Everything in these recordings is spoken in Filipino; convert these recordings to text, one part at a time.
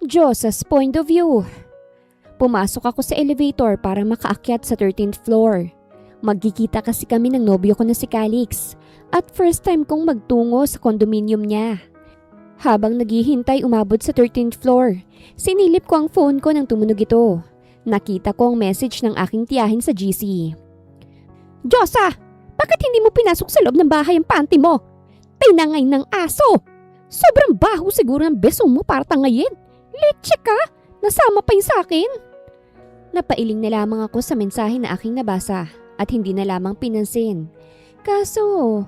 Diyos' point of view. Pumasok ako sa elevator para makaakyat sa 13th floor. Magkikita kasi kami ng nobyo ko na si Calix at first time kong magtungo sa condominium niya. Habang naghihintay umabot sa 13th floor, sinilip ko ang phone ko nang tumunog ito. Nakita ko ang message ng aking tiyahin sa GC. Diyosa! Bakit hindi mo pinasok sa loob ng bahay ang panty mo? Tinangay ng aso! Sobrang baho siguro ng beso mo para tangayin. Leche ka! Nasama pa yun sa akin. Napailing na lamang ako sa mensahe na aking nabasa at hindi na lamang pinansin. Kaso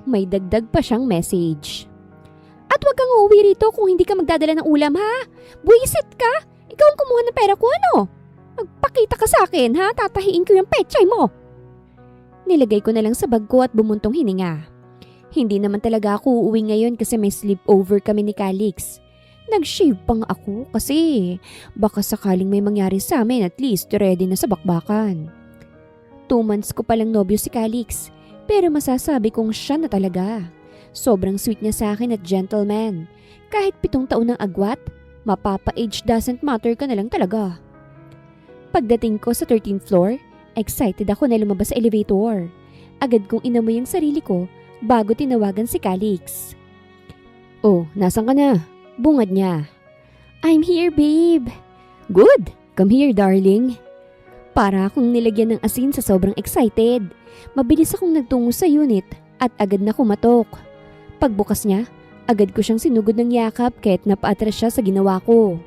may dagdag pa siyang message. At huwag kang uuwi rito kung hindi ka magdadala ng ulam ha. Buwisit ka! Ikaw ang kumuha ng pera ko ano? Magpakita ka sa akin ha, tatahiin ko yung pechay mo. Nilagay ko na lang sa bag ko at bumuntong hininga. Hindi naman talaga ako uuwi ngayon kasi may sleepover kami ni Calix. Nag-shave pang ako kasi baka sakaling may mangyari sa amin at least ready na sa bakbakan. 2 months ko palang nobyo si Calix pero masasabi kong siya na talaga. Sobrang sweet niya sa akin at gentleman. Kahit 7 taon ng agwat, mapapa-age doesn't matter ka na lang talaga. Pagdating ko sa 13th floor, excited ako na lumabas sa elevator. Agad kong inamoy ang sarili ko bago tinawagan si Calix. Oh, nasan ka na? Bungad niya. I'm here, babe. Good. Come here, darling. Para akong nilagyan ng asin sa sobrang excited. Mabilis akong nagtungo sa unit at agad na kumatok. Pagbukas niya, agad ko siyang sinugod ng yakap kahit napaatras siya sa ginawa ko.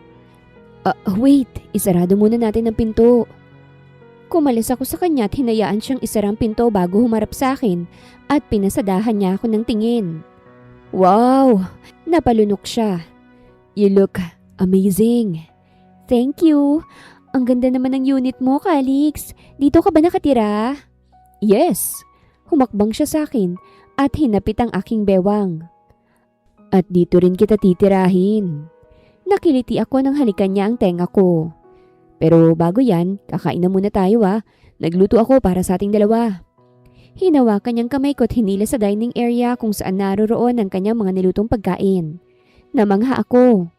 Wait, isarado muna natin ang pinto. Kumalis ako sa kanya at hinayaan siyang isarang pinto bago humarap sa akin at pinasadahan niya ako ng tingin. Wow! Napalunok siya. You look amazing. Thank you. Ang ganda naman ng unit mo, Calix. Dito ka ba nakatira? Yes. Humakbang siya sa akin at hinapit ang aking bewang. At dito rin kita titirahin. Nakiliti ako nang halikan niya ang tenga ko. Pero bago yan, kakain na muna tayo ah. Nagluto ako para sa ating dalawa. Hinawakan niyang kamay ko at hinila sa dining area kung saan naroroon ang kanyang mga nilutong pagkain. Namangha ako.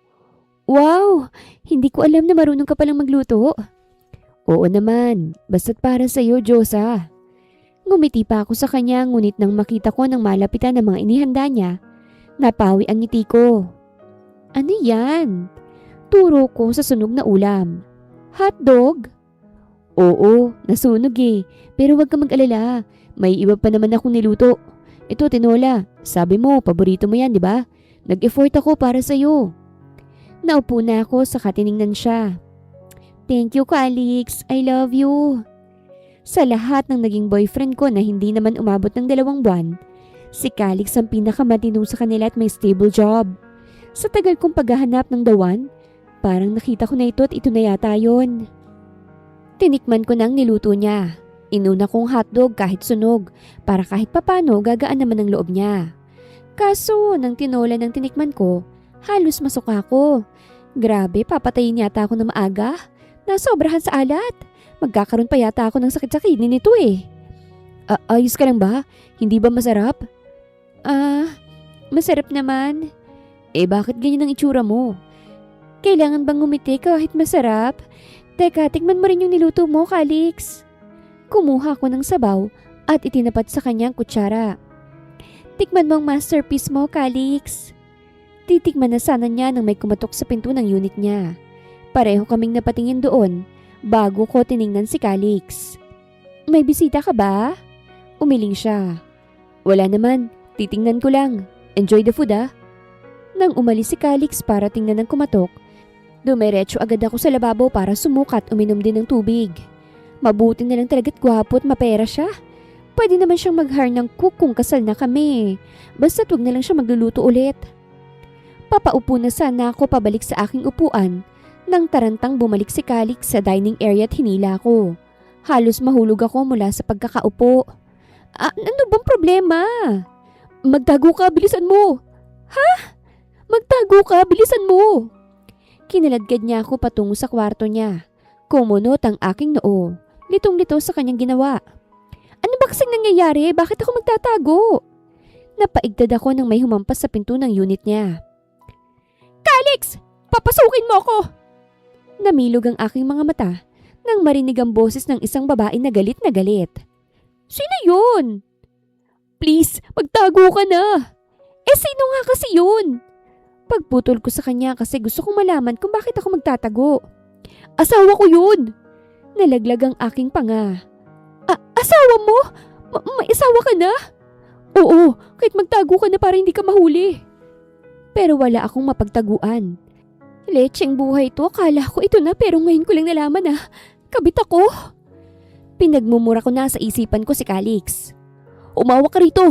Wow! Hindi ko alam na marunong ka palang magluto. Oo naman, basta't para sa iyo, Diyosa. Ngumiti pa ako sa kanya ngunit nang makita ko ng malapitan ng mga inihanda niya, napawi ang ngiti ko. Ano yan? Turo ko sa sunog na ulam. Hotdog? Oo, nasunog eh. Pero wag ka mag-alala. May iba pa naman akong niluto. Ito, tinola. Sabi mo, paborito mo yan, di ba? Nag-effort ako para sa'yo. Naupo na ako saka tiningnan siya. Thank you, Calix. I love you. Sa lahat ng naging boyfriend ko na hindi naman umabot ng 2 buwan, si Calix ang pinakamatino sa kanila at may stable job. Sa tagal kong paghahanap ng the one, parang nakita ko na ito at ito na yata yun. Tinikman ko nang niluto niya. Inuna kong hotdog kahit sunog para kahit papano gagaan naman ang loob niya. Kaso nang tinola ng tinikman ko, halos masuka ako. Grabe, papatayin yata ako na maaga. Nasobrahan sa alat. Magkakaroon pa yata ako ng sakit sa kidney nito eh. Ayos ka lang ba? Hindi ba masarap? Masarap naman. Eh bakit ganyan ang itsura mo? Kailangan bang ngumiti kahit masarap? Teka, tikman mo rin yung niluto mo, Calix. Kumuha ko ng sabaw at itinapat sa kanyang kutsara. Tikman mo ang masterpiece mo, Calix. Titikman na sana niya nang may kumatok sa pinto ng unit niya. Pareho kaming napatingin doon bago ko tiningnan si Calix. May bisita ka ba? Umiling siya. Wala naman, titingnan ko lang. Enjoy the food ah. Nang umalis si Calix para tingnan ng kumatok, dumiretso agad ako sa lababo para sumukat uminom din ng tubig. Mabuti na lang talaga't gwapo at mapera siya. Pwede naman siyang mag-hire ng cook kung kasal na kami. Basta't wag na lang siya magluluto ulit. Papaupo na sana ako pabalik sa aking upuan nang tarantang bumalik si Calix sa dining area at hinila ko. Halos mahulog ako mula sa pagkakaupo. Ano bang problema? Magtago ka, bilisan mo! Ha? Magtago ka, bilisan mo! Kinaladkad niya ako patungo sa kwarto niya. Kumunot ang aking noo. Litong-lito sa kanyang ginawa. Ano ba kasing nangyayari? Bakit ako magtatago? Napaigtad ako nang may humampas sa pinto ng unit niya. Calix! Papasukin mo ako! Namilog ang aking mga mata nang marinig ang boses ng isang babae na galit na galit. Sino yun? Please, magtago ka na. Sino nga kasi yun? Pagputol ko sa kanya kasi gusto kong malaman kung bakit ako magtatago. Asawa ko yun. Nalaglag ang aking panga. Asawa mo? May asawa ka na? Oo, kahit magtago ka na para hindi ka mahuli. Pero wala akong mapagtaguan. Lecheng buhay to, akala ko ito na pero ngayon ko lang nalaman na kabit ako. Pinagmumura ko na sa isipan ko si Calix. Umawa ka rito.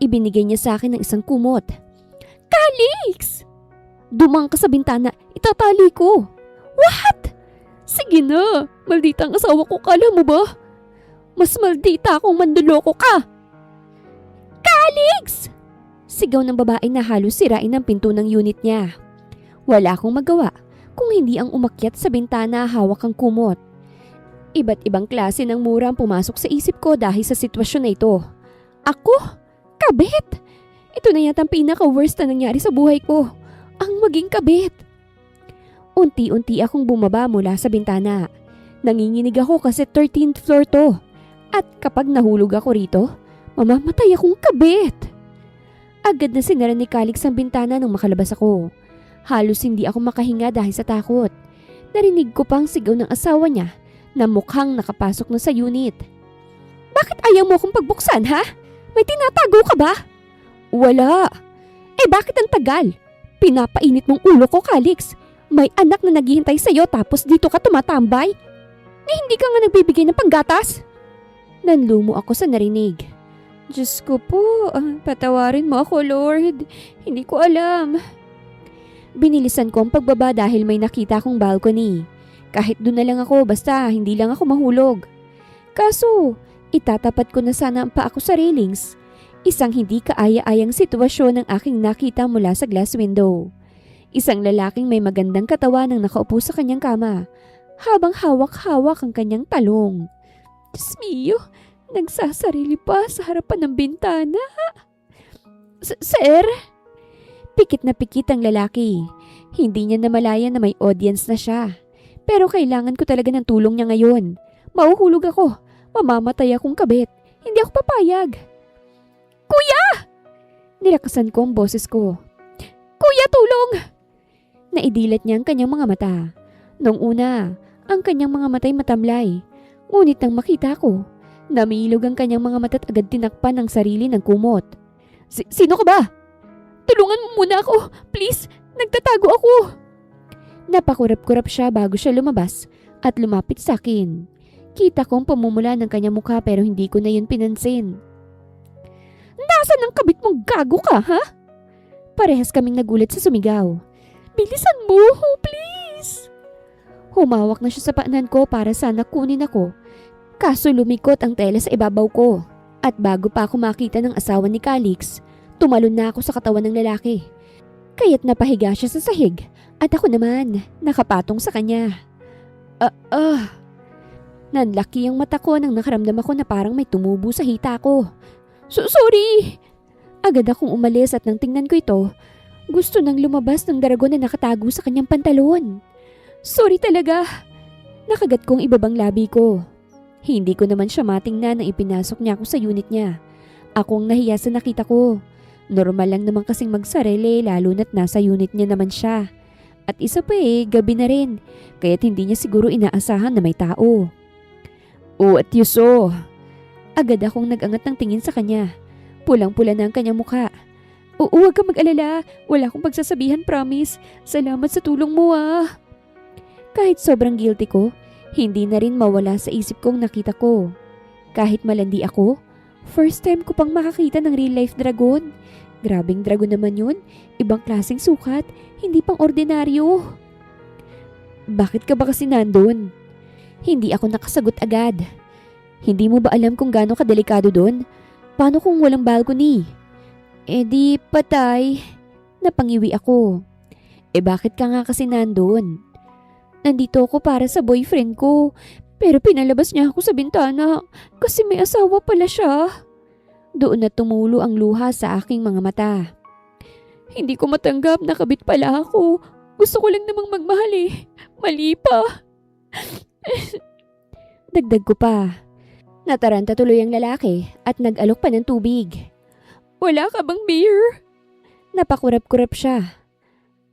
Ibinigay niya sa akin ng isang kumot. Calix! Dumang ka sa bintana, itatali ko. What? Sige na, maldita ang asawa ko, kala mo ba? Mas maldita akong manduloko ka. Calix! Sigaw ng babae na halos sirain ang pinto ng unit niya. Wala akong magawa kung hindi ang umakyat sa bintana hawak ang kumot. Iba't ibang klase ng mura ang pumasok sa isip ko dahil sa sitwasyon na ito. Ako? Kabit? Ito na yata ang pinaka-worst na nangyari sa buhay ko. Ang maging kabit. Unti-unti akong bumaba mula sa bintana. Nanginginig ako kasi 13th floor to. At kapag nahulog ako rito, mamamatay akong kabit. Agad na sinara ni Calix ang bintana nang makalabas ako. Halos hindi ako makahinga dahil sa takot. Narinig ko pang sigaw ng asawa niya na mukhang nakapasok na sa unit. Bakit ayaw mo akong pagbuksan, ha? May tinatago ka ba? Wala. Bakit ang tagal? Pinapainit mong ulo ko, Calix. May anak na naghihintay sa'yo tapos dito ka tumatambay? Hindi ka nga nagbibigay ng panggatas? Nanlumo ako sa narinig. Diyos ko po, patawarin mo ako, Lord. Hindi ko alam. Binilisan ko ang pagbaba dahil may nakita akong balcony. Kahit doon na lang ako basta hindi lang ako mahulog. Kaso, itatapat ko na sana ang paa ko sa railings. Isang hindi kaaya-ayang sitwasyon ang aking nakita mula sa glass window. Isang lalaking may magandang katawan ang nakaupo sa kanyang kama, habang hawak-hawak ang kanyang talong. Diyos mio, nagsasarili pa sa harapan ng bintana. Sir? Pikit na pikit ang lalaki. Hindi niya namalayan na may audience na siya. Pero kailangan ko talaga ng tulong niya ngayon. Mauhulog ako. Mamamatay akong kabit. Hindi ako papayag. Kuya! Nilakasan ko ang boses ko. Kuya, tulong! Naidilat niya ang kanyang mga mata. Noong una, ang kanyang mga mata'y matamlay. Ngunit nang makita ko, namilog ang kanyang mga mata at agad tinakpan ang sarili ng kumot. Sino ka ba? Tulungan mo muna ako! Please! Nagtatago ako! Napakurap-kurap siya bago siya lumabas at lumapit sa akin. Kita kong pamumula ng kanyang mukha pero hindi ko na yun pinansin. Nasaan ang kabit mong gago ka, ha? Parehas kaming nagulat sa sumigaw. Bilisan mo! Please! Humawak na siya sa paanan ko para sana kunin ako. Kaso lumikot ang tela sa ibabaw ko. At bago pa ako makita ng asawa ni Calix, tumalon na ako sa katawan ng lalaki. Kaya't napahiga siya sa sahig at ako naman nakapatong sa kanya. Nanlaki ang mata ko nang nakaramdam ako na parang may tumubo sa hita ko. Sorry! Agad akong umalis at nang tingnan ko ito, gusto nang lumabas ng daragon na nakatago sa kanyang pantalon. Sorry talaga! Nakagat kong ibabang labi ko. Hindi ko naman siya matingnan nang ipinasok niya ako sa unit niya. Akong nahiya sa nakita ko. Normal lang naman kasing magsarili lalo na't nasa unit niya naman siya. At isa pa gabi na rin, kaya't hindi niya siguro inaasahan na may tao. At yuso. Agad akong nag-angat ng tingin sa kanya. Pulang-pula na ang kanyang mukha. Huwag kang mag-alala, wala akong pagsasabihan, promise. Salamat sa tulong mo Kahit sobrang guilty ko, hindi na rin mawala sa isip kong nakita ko. Kahit malandi ako, first time ko pang makakita ng real life dragon. Grabing dragon naman yun. Ibang klaseng sukat, hindi pang ordinaryo. Bakit ka ba kasi nandun? Hindi ako nakasagot agad. Hindi mo ba alam kung gaano kadelikado dun? Paano kung walang balcony? Di patay. Napangiwi ako. Bakit ka nga kasi nandun? Nandito ako para sa boyfriend ko. Pero pinalabas niya ako sa bintana kasi may asawa pala siya. Doon na tumulo ang luha sa aking mga mata. Hindi ko matanggap na kabit pala ako. Gusto ko lang namang magmahal eh. Mali pa. Dagdag ko pa. Nataranta tuloy ang lalaki at nag-alok pa ng tubig. Wala ka bang beer? Napakurap-kurap siya.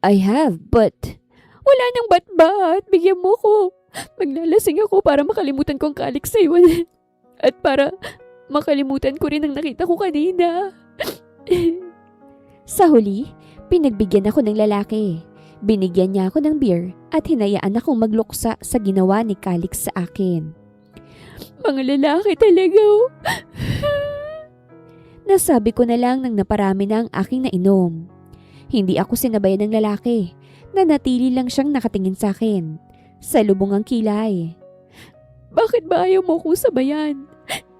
I have, but... Wala nang bat-bat. Bigyan mo ko. Maglalasing ako para makalimutan ko ang kalik sa iyo. At para makalimutan ko rin ang nakita ko kanina. Sa huli, pinagbigyan ako ng lalaki. Binigyan niya ako ng beer at hinayaan akong magluksa sa ginawa ni Calix sa akin. Mga lalaki talaga. Nasabi ko na lang nang naparami na ang aking nainom. Hindi ako sinabayan ng lalaki. Nanatili lang siyang nakatingin sa akin. Sa lubong ang kilay. Bakit ba ayaw mo akong sabayan?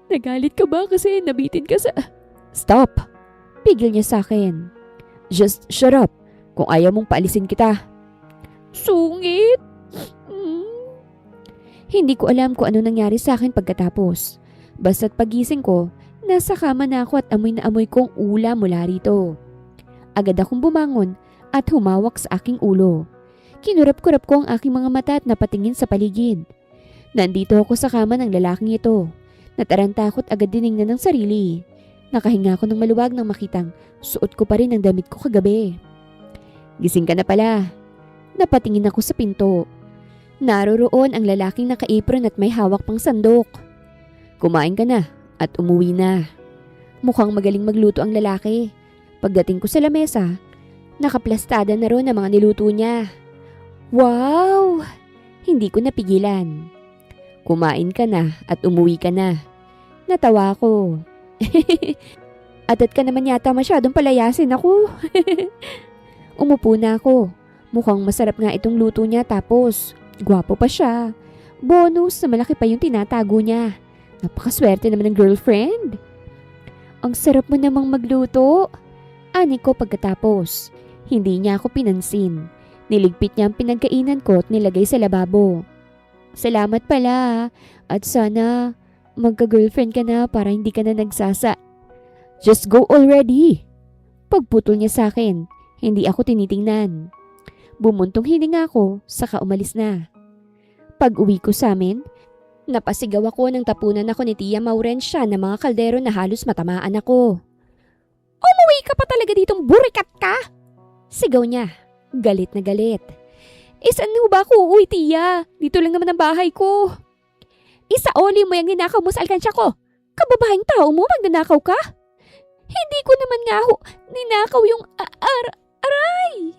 Nagalit ka ba kasi nabitin ka sa... Stop! Pigil niya sa akin. Just shut up kung ayaw mong paalisin kita. Sungit! Hindi ko alam kung ano nangyari sa akin pagkatapos. Basta't pagising ko, nasa kama na ako at amoy na amoy kong ula mula rito. Agad akong bumangon at humawak sa aking ulo. Kinurap-kurap ko ang aking mga mata at napatingin sa paligid. Nandito ako sa kama ng lalaking ito. Nataranta ako't agad diningnan ng sarili. Nakahinga ako ng maluwag nang makitang suot ko pa rin ang damit ko kagabi. Gising ka na pala. Napatingin ako sa pinto. Naroroon ang lalaking naka-apron at may hawak pang sandok. Kumain ka na at umuwi na. Mukhang magaling magluto ang lalaki. Pagdating ko sa lamesa, nakaplastada na ron ang mga niluto niya. Wow! Hindi ko napigilan. Kumain ka na at umuwi ka na. Natawa ko. Atat ka naman yata masyadong palayasin ako. Umupo na ako. Mukhang masarap nga itong luto niya tapos gwapo pa siya. Bonus na malaki pa yung tinatago niya. Napakaswerte naman ng girlfriend. Ang sarap mo namang magluto. Ani ko pagkatapos. Hindi niya ako pinansin. Niligpit niya ang pinagkainan ko at nilagay sa lababo. Salamat pala. At sana magka-girlfriend ka na para hindi ka na nagsasa. Just go already. Pagputol niya sa akin, hindi ako tinitingnan. Bumuntong hininga ako, saka umalis na. Pag uwi ko sa amin, napasigaw ako nang tapunan ako ni Tia Maurensya ng mga kaldero na halos matamaan ako. Umuwi ka pa talaga ditong burikat ka? Sigaw niya, galit na galit. Saan ba ako uuwi, Tia? Dito lang naman ang bahay ko. Isaoli mo yung ninakaw mo sa alkansya ko. Kababaeng tao mo, magnanakaw ka? Hindi ko naman nga ninakaw yung aray.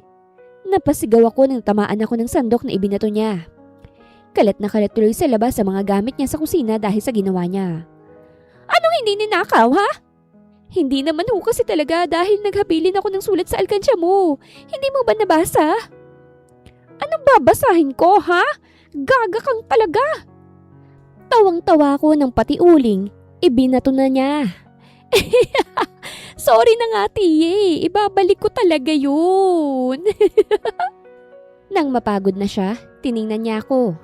Napasigaw ako nang tamaan ako ng sandok na ibinato niya. Kalat na kalat tuloy sa labas sa mga gamit niya sa kusina dahil sa ginawa niya. Anong hindi ninakaw, ha? Hindi naman ho kasi talaga dahil naghabilin ako ng sulat sa alkansya mo. Hindi mo ba nabasa? Anong babasahin ko, ha? Gaga kang talaga. Tawang-tawa ko nang pati uling, ibinato na niya. Sorry na nga, Tiye. Ibabalik ko talaga yun. Nang mapagod na siya, tiningnan niya ako.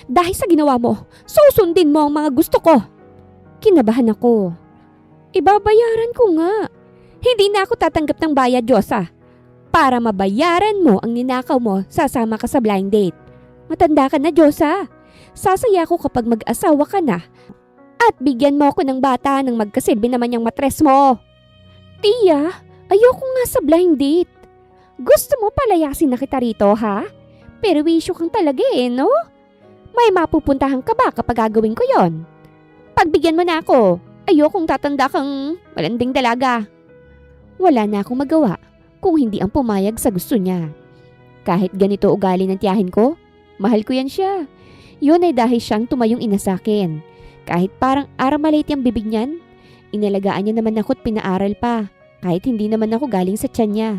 Dahil sa ginawa mo, susundin mo ang mga gusto ko. Kinabahan ako. Ibabayaran ko nga. Hindi na ako tatanggap ng bayad, Diyosa. Para mabayaran mo ang ninakaw mo, sasama ka sa blind date. Matanda ka na, Diyosa. Sasaya ko kapag mag-asawa ka na. At bigyan mo ako ng bata nang magkasilbi naman yung matres mo. Tia, ayoko nga sa blind date. Gusto mo palayasin na kita rito, ha? Pero wisyo kang talaga no? May mapupuntahan ka ba kapag gagawin ko yon? Pagbigyan mo na ako. Ayokong tatanda kang malanding dalaga. Wala na akong magawa kung hindi ang pumayag sa gusto niya. Kahit ganito ugali ng tiyahin ko, mahal ko yan siya. Yun ay dahil siyang tumayong ina sa akin. Kahit parang armalite yung bibig niyan, inalagaan niya naman ako at pinaaral pa, kahit hindi naman ako galing sa tiyan niya.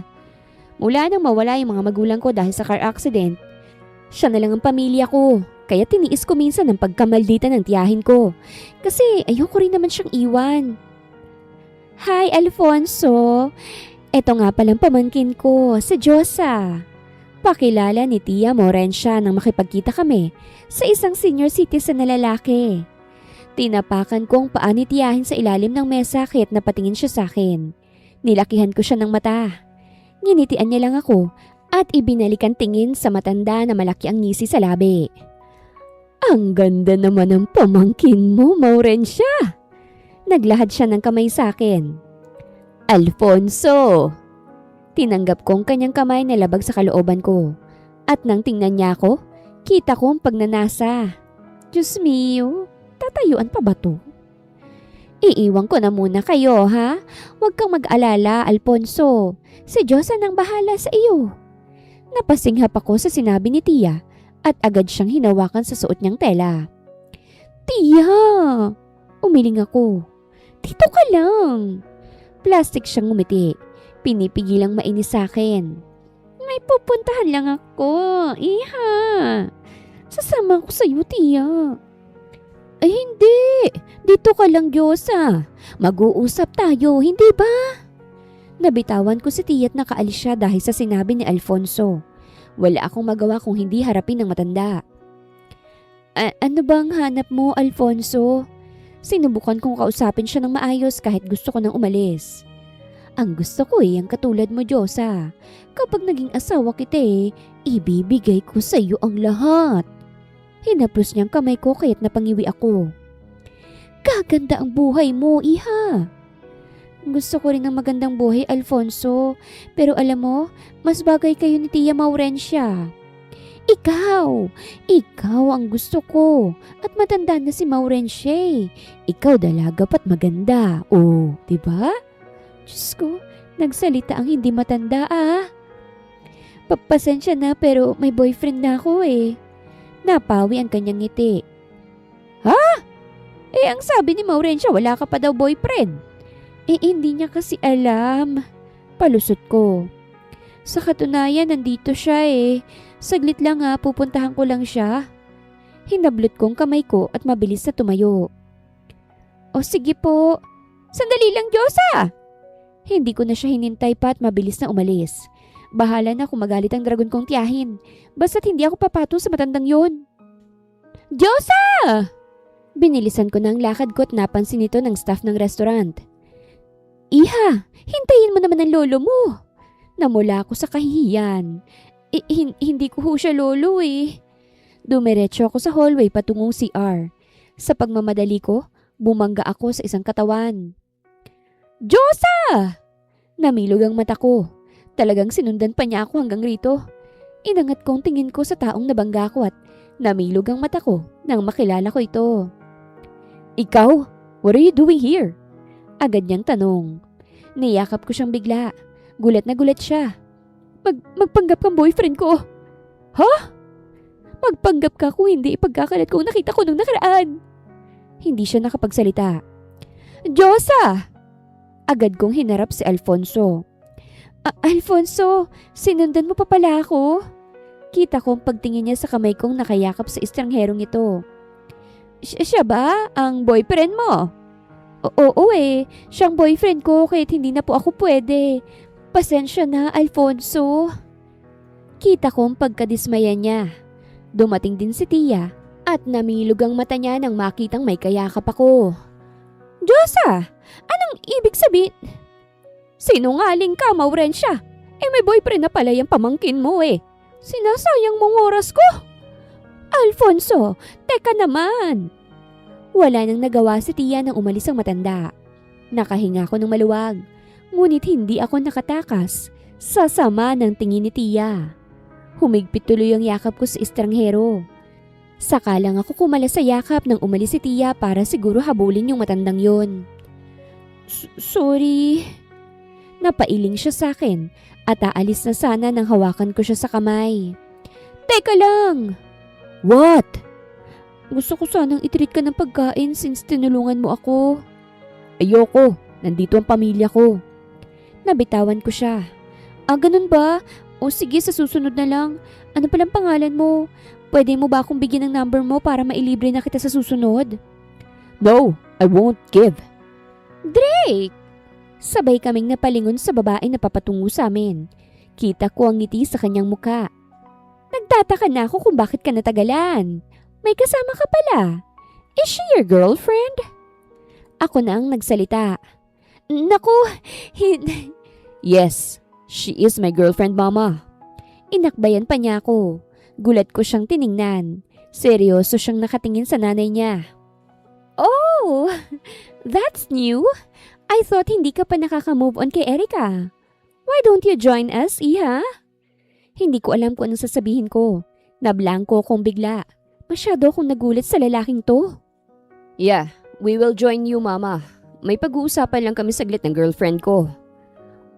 Mula nang mawala yung mga magulang ko dahil sa car accident, siya na lang ang pamilya ko, kaya tiniis ko minsan ang pagkamaldita ng tiyahin ko, kasi ayoko rin naman siyang iwan. Hi, Alfonso! Eto nga palang pamangkin ko, si Diyosa. Pakilala ni Tia Maurensya nang makipagkita kami sa isang senior citizen na lalaki. Tinapakan ko ang paa ni tiyahin sa ilalim ng mesa kahit napatingin siya sa akin. Nilakihan ko siya ng mata. Nginitian niya lang ako at ibinalikan tingin sa matanda na malaki ang ngisi sa labi. Ang ganda naman ng pamangkin mo, Maurencia. Naglahad siya ng kamay sa akin. Alfonso! Tinanggap kong kanyang kamay na labag sa kalooban ko. At nang tingnan niya ako, kita ko ang pagnanasa. Diyos mio, tatayuan pa ba to? Iiwan ko na muna kayo, ha? Huwag kang mag-alala, Alfonso. Si Diyos ang bahala sa iyo. Napasinghap ako sa sinabi ni Tia at agad siyang hinawakan sa suot niyang tela. Tia! Umiling ako. Dito ka lang. Plastic siyang ngumiti. Pinipigilang mainis sa akin. May pupuntahan lang ako, iha. Sasama ko sa iyo, Tia. Ay hindi. Dito ka lang, Diyosa. Mag-uusap tayo, hindi ba? Nabitawan ko si Tia at nakaalis siya dahil sa sinabi ni Alfonso. Wala akong magawa kung hindi harapin ng matanda. Ano bang hanap mo, Alfonso? Sinubukan kong kausapin siya ng maayos kahit gusto ko nang umalis. Ang gusto ko ang katulad mo, Diyosa. Kapag naging asawa kita ibibigay ko sa iyo ang lahat. Hinaplos niyang kamay ko kaya't napangiwi ako. Kaganda ang buhay mo, iha. Gusto ko rin ng magandang buhay, Alfonso. Pero alam mo, mas bagay kayo ni Tia Maurencia. Ikaw ang gusto ko. At matanda na si Maurencia. Ikaw dalaga pa't maganda. Oh, diba? Diyos ko, nagsalita ang hindi matanda Papasensya na pero may boyfriend na ako Napawi ang kanyang ngiti. Ha? Ang sabi ni Maurencia wala ka pa daw boyfriend. Hindi niya kasi alam. Palusot ko. Sa katunayan, nandito siya Saglit lang pupuntahan ko lang siya. Hinablot kong kamay ko at mabilis na tumayo. O sige po. Sandali lang, Diyosa! Hindi ko na siya hinintay pa at mabilis na umalis. Bahala na kung magalit ang dragon kong tiyahin. Basta't hindi ako papato sa matandang yon. Diyosa! Binilisan ko na ang lakad ko at napansin ito ng staff ng restaurant. Iha, hintayin mo naman ang lolo mo. Namula ako sa kahihiyan. Hindi ko siya lolo Dumiretso ako sa hallway patungong CR. Sa pagmamadali ko, bumangga ako sa isang katawan. Diyosa! Namilog ang mata ko. Talagang sinundan pa niya ako hanggang rito. Inangat kong tingin ko sa taong nabangga ko at namilog ang mata ko nang makilala ko ito. Ikaw? What are you doing here? Agad niyang tanong. Niyakap ko siyang bigla. Gulat na gulat siya. Magpanggap kang boyfriend ko. Ha? Magpanggap ka kung hindi ipagkakalat ko nakita ko nung nakaraan. Hindi siya nakapagsalita. Diyosa! Agad kong hinarap si Alfonso. Alfonso, sinundan mo pa pala ako? Kita ko ang pagtingin niya sa kamay kong nakayakap sa estrangherong ito. Siya ba ang boyfriend mo? Oo siyang boyfriend ko kahit hindi na po ako pwede. Pasensya na, Alfonso. Kita ko ang pagkadismaya niya. Dumating din si Tia at namilog ang mata niya nang makitang may kayakap ako. Diyosa, anong ibig sabihin? Sinungaling ka, Maurencia. May boyfriend na pala yung pamangkin mo Sinasayang mong oras ko. Alfonso, teka naman. Wala nang nagawa si Tia nang umalis ang matanda. Nakahinga ko ng maluwag, ngunit hindi ako nakatakas sa sama ng tingin ni Tia. Humigpit tuloy ang yakap ko sa estranghero. Saka lang ako kumala sa yakap nang umalis si Tia para siguro habulin yung matandang yon. Sorry. Napailing siya sa akin at aalis na sana nang hawakan ko siya sa kamay. Teka lang! What? Gusto ko sanang itreat ka ng pagkain since tinulungan mo ako. Ayoko, nandito ang pamilya ko. Nabitawan ko siya. Ganun ba? O sige, sa susunod na lang. Ano palang pangalan mo? Pwede mo ba akong bigyan ng number mo para mailibre na kita sa susunod? No, I won't give. Drake! Sabay kaming napalingon sa babae na papatungo sa amin. Kita ko ang ngiti sa kanyang muka. Nagtataka na ako kung bakit ka natagalan. May kasama ka pala. Is she your girlfriend? Ako na ang nagsalita. Naku, Yes, she is my girlfriend, Mama. Inakbayan pa niya ako. Gulat ko siyang tiningnan. Seryoso siyang nakatingin sa nanay niya. Oh, that's new. I thought hindi ka pa nakaka-move on kay Erica. Why don't you join us, Iha? Hindi ko alam kung anong sasabihin ko. Nablangko kong bigla. Masyado akong nagulat sa lalaking to. Yeah, we will join you, Mama. May pag-uusapan lang kami saglit ng girlfriend ko.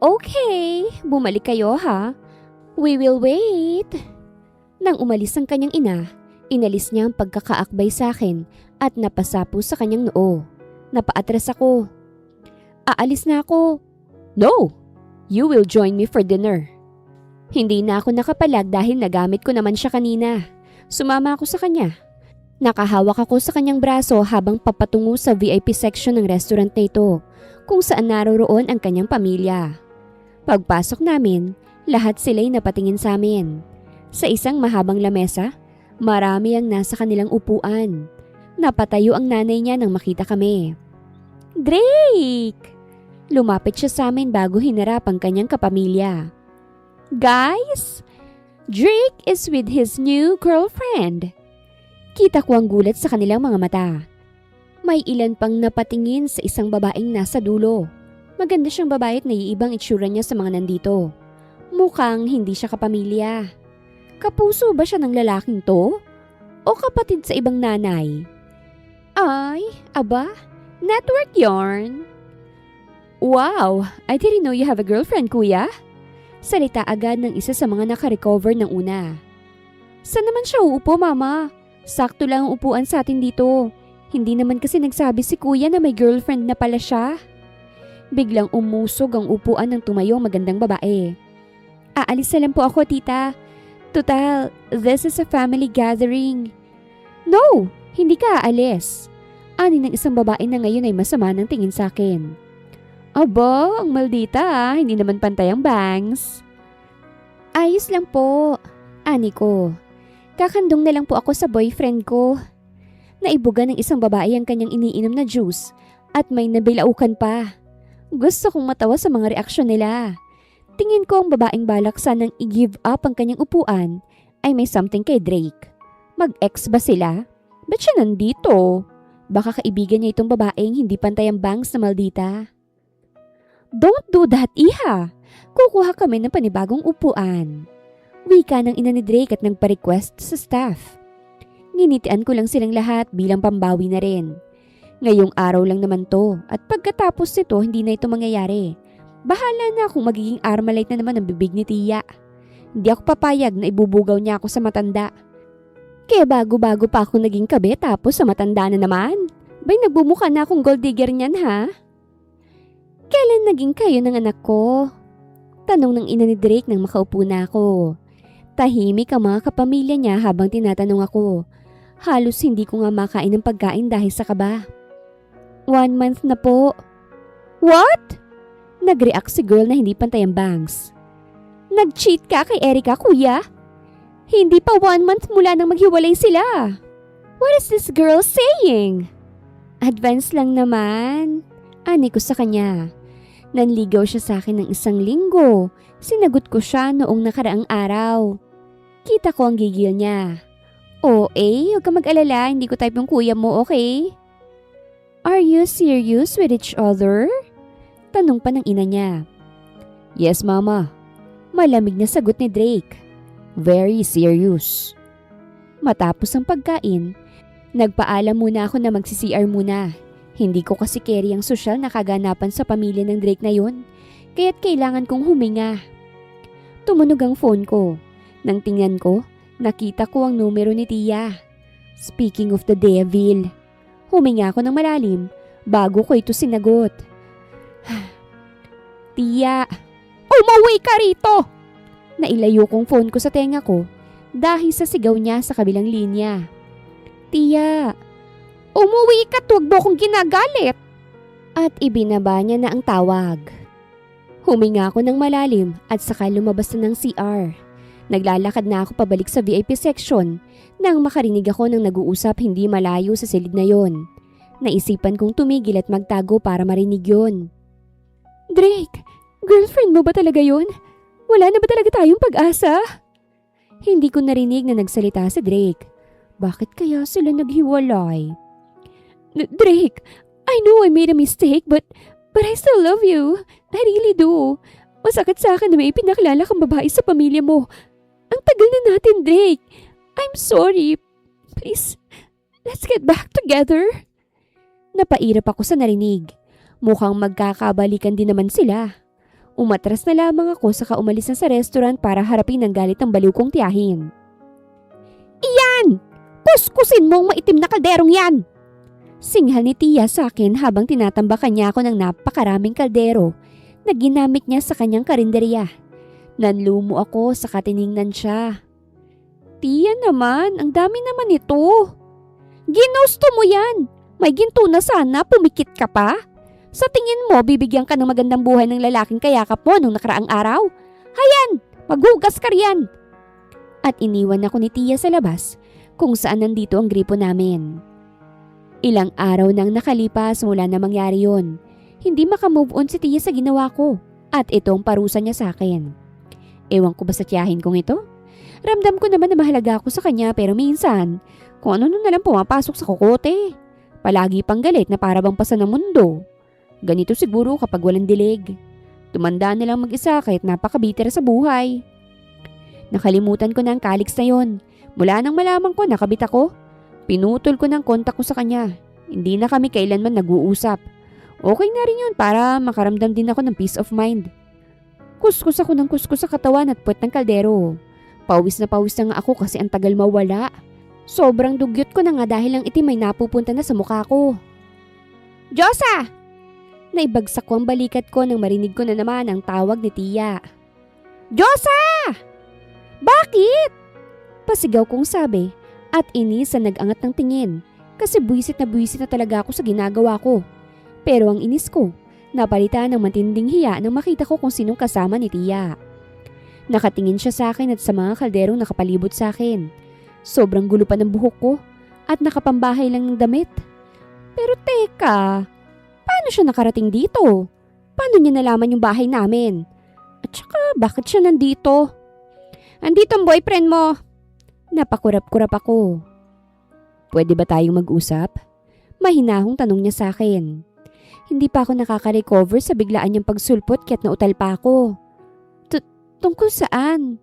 Okay, bumalik kayo ha. We will wait. Nang umalis ang kanyang ina, inalis niya ang pagkakaakbay sa akin at napasapo sa kanyang noo. Napaatras ako. Aalis na ako. No! You will join me for dinner. Hindi na ako nakapalag dahil nagamit ko naman siya kanina. Sumama ako sa kanya. Nakahawak ako sa kanyang braso habang papatungo sa VIP section ng restaurant na ito, kung saan naroroon ang kanyang pamilya. Pagpasok namin, lahat sila'y napatingin sa amin. Sa isang mahabang lamesa, marami ang nasa kanilang upuan. Napatayo ang nanay niya nang makita kami. Drake! Lumapit siya sa amin bago hinarap ang kanyang kapamilya. Guys, Drake is with his new girlfriend. Kita ko ang gulat sa kanilang mga mata. May ilan pang napatingin sa isang babaeng nasa dulo. Maganda siyang babae at naiibang itsura niya sa mga nandito. Mukhang hindi siya kapamilya. Kapuso ba siya ng lalaking to? O kapatid sa ibang nanay? Ay, aba, network yarn. Wow, I didn't know you have a girlfriend, kuya. Salita agad ng isa sa mga nakarecover ng una. Saan naman siya uupo, mama? Sakto lang ang upuan sa atin dito. Hindi naman kasi nagsabi si kuya na may girlfriend na pala siya. Biglang umusog ang upuan ng tumayong magandang babae. Aalis na lang po ako, tita. Total, this is a family gathering. No, hindi ka aalis. Ani ng isang babae na ngayon ay masama ng tingin sa akin. Aba, ang maldita hindi naman pantay ang bangs. Ayos lang po, ani ko. Kakandong na lang po ako sa boyfriend ko. Naibuga ng isang babae ang kanyang iniinom na juice at may nabilaukan pa. Gusto kong matawa sa mga reaksyon nila. Tingin ko ang babaeng balak sanang i-give up ang kanyang upuan ay may something kay Drake. Mag-ex ba sila? Ba't siya nandito? Baka kaibigan niya itong babaeng hindi pantay ang bangs na maldita. Don't do that, iha. Kukuha kami ng panibagong upuan. Wika ng ina ni Drake at nagpa-request sa staff. Nginitian ko lang silang lahat bilang pambawi na rin. Ngayong araw lang naman to at pagkatapos nito hindi na ito mangyayari. Bahala na kung magiging Armalite na naman ang bibig ni Tia. Hindi ako papayag na ibubugaw niya ako sa matanda. Kaya bago-bago pa ako naging kabe tapos sa matanda na naman. Bay nagbumuka na akong gold digger niyan ha? Kailan naging kayo ng anak ko? Tanong ng ina ni Drake nang makaupo na ako. Tahimik ang mga kapamilya niya habang tinatanong ako. Halos hindi ko nga makain ng pagkain dahil sa kaba. 1 month na po. What? Nag-react si girl na hindi pantay ang bangs. Nag-cheat ka kay Erica, kuya? Hindi pa 1 month mula nang maghiwalay sila. What is this girl saying? Advance lang naman. Ani ko sa kanya. Nanligaw siya sa akin ng 1 linggo. Sinagot ko siya noong nakaraang araw. Kita ko ang gigil niya. Huwag ka mag-alala, hindi ko type yung kuya mo, okay? Are you serious with each other? Tanong pa ng ina niya. Yes, mama. Malamig na sagot ni Drake. Very serious. Matapos ang pagkain, nagpaalam muna ako na magsi-CR muna. Hindi ko kasi carry ang sosyal na kaganapan sa pamilya ng Drake na yun, kaya't kailangan kong huminga. Tumunog ang phone ko. Nang tingnan ko, nakita ko ang numero ni Tia. Speaking of the devil, huminga ako ng malalim bago ko ito sinagot. Tia, umuwi ka rito! Nailayo kong phone ko sa tenga ko dahil sa sigaw niya sa kabilang linya. Tia, umuwi ka, tuwag mo kong ginagalit. At ibinaba niya na ang tawag. Huminga ako ng malalim at saka lumabas na ng CR. Naglalakad na ako pabalik sa VIP section nang makarinig ako ng nag-uusap hindi malayo sa silid na yon. Naisipan kong tumigil at magtago para marinig yon. Drake, girlfriend mo ba talaga yon? Wala na ba talaga tayong pag-asa? Hindi ko narinig na nagsalita si Drake. Bakit kaya sila naghiwalay? Drake, I know I made a mistake but I still love you. I really do. Masakit sa akin na may pinakilala kang babae sa pamilya mo. Ang tagal na natin, Drake. I'm sorry. Please, let's get back together. Napairap ako sa narinig. Mukhang magkakabalikan din naman sila. Umatras na lamang ako saka umalis na sa restaurant para harapin ang galit ng baliw kong tiyahin. Iyan! Puskusin mo ang maitim na kalderong yan! Singhal ni Tia sa akin habang tinatambakan niya ako ng napakaraming kaldero na ginamit niya sa kanyang karinderya. Nanlumo ako saka tiningnan siya. Tia naman, ang dami naman ito. Ginusto mo yan! May ginto na sana, pumikit ka pa? Sa tingin mo, bibigyan ka ng magandang buhay ng lalaking kayakap mo nung nakaraang araw? Hayan! Maghugas ka riyan! At iniwan ako ni Tia sa labas kung saan nandito ang gripo namin. Ilang araw nang nakalipas mula na mangyari yon. Hindi makamove on si Tia sa ginawa ko at itong parusa niya sa akin. Ewan ko ba sa tiyahin kong ito? Ramdam ko naman na mahalaga ako sa kanya pero minsan, kung ano na lang pumapasok sa kokote. Palagi pang galit na para bang pasa ng mundo. Ganito siguro kapag walang dilig. Tumanda na lang mag-isa kahit napakabiter sa buhay. Nakalimutan ko na ang Calix na yon. Mula nang malaman ko nakabit ako, pinutol ko ng kontak ko sa kanya. Hindi na kami kailanman nag-uusap. Okay na rin yun para makaramdam din ako ng peace of mind. Kuskus ako ng kuskus sa katawan at puwet ng kaldero. Pawis na nga ako kasi ang tagal mawala. Sobrang dugyot ko na nga dahil ang itim ay napupunta na sa mukha ko. Diyosa! Naibagsak ko ang balikat ko nang marinig ko na naman ang tawag ni Tia. Diyosa! Bakit? Pasigaw kong sabi at inis sa nag-angat ng tingin kasi buwisit na talaga ako sa ginagawa ko. Pero ang inis ko, napalitan ng matinding hiya nang makita ko kung sinong kasama ni Tia. Nakatingin siya sa akin at sa mga kalderong nakapalibot sa akin. Sobrang gulo pa ng buhok ko at nakapambahay lang ng damit. Pero teka, paano siya nakarating dito? Paano niya nalaman yung bahay namin? At saka bakit siya nandito? Andito ang boyfriend mo. Napakurap-kurap ako. Pwede ba tayong mag-usap? Mahinahong tanong niya sa akin. Hindi pa ako nakaka-recover sa biglaan niyang pagsulpot kaya't nautal pa ako. Tungkol saan?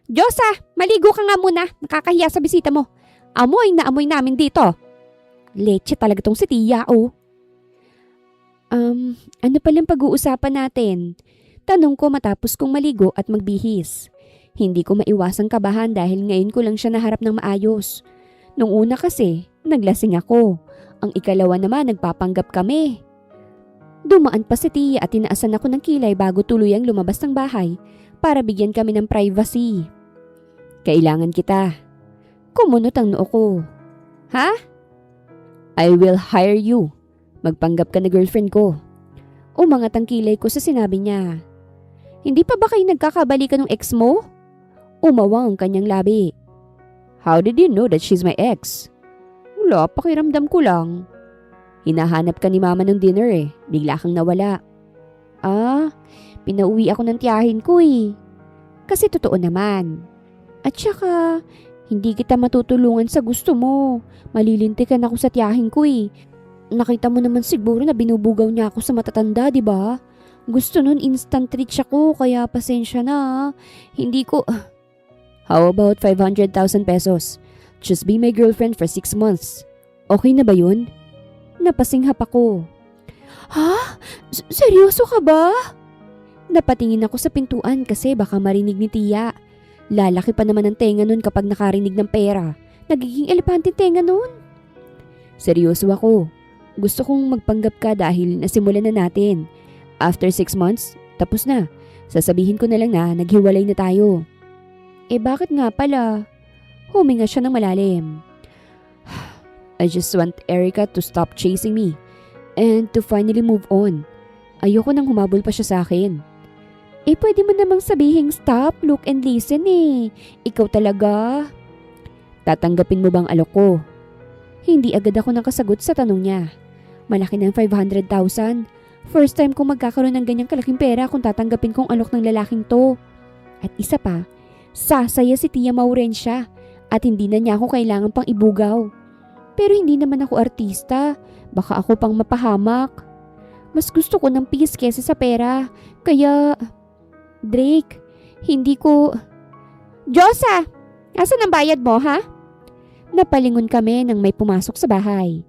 Diyosa, maligo ka nga muna. Nakakahiya sa bisita mo. Amoy na amoy namin dito. Leche talaga tong si Tia, oh. Ano palang pag-uusapan natin? Tanong ko matapos kong maligo at magbihis. Hindi ko maiwasang kabahan dahil ngayon ko lang siya naharap ng maayos. Nung una kasi, naglasing ako. Ang ikalawa naman, nagpapanggap kami. Dumaan pa si Tia at tinaasan ako ng kilay bago tuluyang lumabas ng bahay para bigyan kami ng privacy. Kailangan kita. Kumunot ang noo ko. Ha? I will hire you. Magpanggap ka na girlfriend ko. Umangat ang kilay ko sa sinabi niya. Hindi pa ba kayo nagkakabalikan ng ex mo? Umawang ang kanyang labi. How did you know that she's my ex? Wala, pakiramdam ko lang. Hinahanap ka ni mama ng dinner eh. Bigla kang nawala. Pinauwi ako ng tiyahin ko eh. Kasi totoo naman. At saka, hindi kita matutulungan sa gusto mo. Malilintikan ako sa tiyahin ko eh. Nakita mo naman siguro na binubugaw niya ako sa matatanda, di ba? Gusto nun instant reach ako, kaya pasensya na. Hindi ko... How about 500,000 pesos? Just be my girlfriend for 6 months. Okay na ba yun? Napasinghap ako. Ha? Seryoso ka ba? Napatingin ako sa pintuan kasi baka marinig ni Tia. Lalaki pa naman ang tenga nun kapag nakarinig ng pera. Nagiging elepante tenga nun. Seryoso ako. Gusto kong magpanggap ka dahil nasimulan na natin. After 6 months, tapos na. Sasabihin ko na lang na naghiwalay na tayo. Bakit nga pala? Huminga siya ng malalim. I just want Erica to stop chasing me and to finally move on. Ayoko nang humabol pa siya sa akin. Pwede mo namang sabihing stop, look and listen eh. Ikaw talaga. Tatanggapin mo bang alok ko? Hindi agad ako nakasagot sa tanong niya. Malaki ng 500,000. First time kong magkakaroon ng ganyang kalaking pera kung tatanggapin kong alok ng lalaking to. At isa pa, Sasaya si Tia Maurensya at hindi na niya ako kailangan pang ibugaw. Pero hindi naman ako artista, baka ako pang mapahamak. Mas gusto ko ng peace kesa sa pera, kaya... Drake, hindi ko... Diyosa! Asan ang bayad mo, ha? Napalingon kami nang may pumasok sa bahay.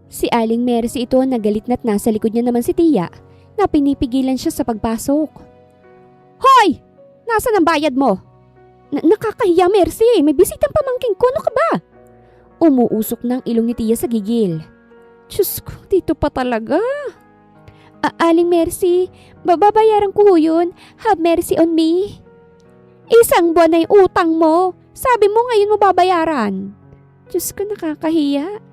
Si Aling Mercy ito na galit na't nasa likod niya naman si Tia na pinipigilan siya sa pagpasok. Hoy! Nasaan ang bayad mo? Nakakahiya, Mercy. May bisitang pamangking ko. Ano ka ba? Umuusok ng ilong ni Tia sa gigil. Diyos ko, dito pa talaga. Aling Mercy, babayaran ko yun. Have mercy on me. Isang buwan na yung utang mo. Sabi mo ngayon mo babayaran. Diyos ko, nakakahiya.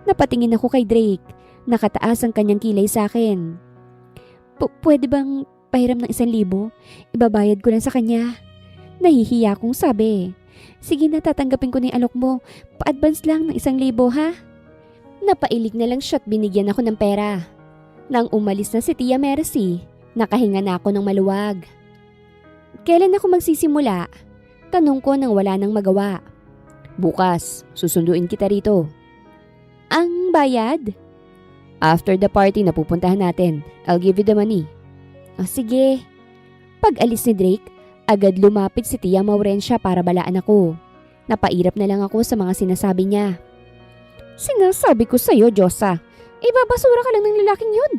Napatingin ako kay Drake. Nakataas ang kanyang kilay sa akin. Pwede bang pahiram ng 1,000? Ibabayad ko lang sa kanya. Nahihiya akong sabi. Sige na, tatanggapin ko na yung alok mo. Pa-advance lang ng 1,000 ha? Napailig na lang siya at binigyan ako ng pera. Nang umalis na si Tia Mercy, nakahinga na ako ng maluwag. Kailan ako magsisimula? Tanong ko nang wala nang magawa. Bukas, susunduin kita rito. Ang bayad? After the party na pupuntahan natin, I'll give you the money. Sige. Pag alis ni Drake, agad lumapit si Tia Maurensya para balaan ako. Napairap na lang ako sa mga sinasabi niya. Sinasabi ko sa'yo, Diyosa, ibabasura ka lang ng lalaking yun.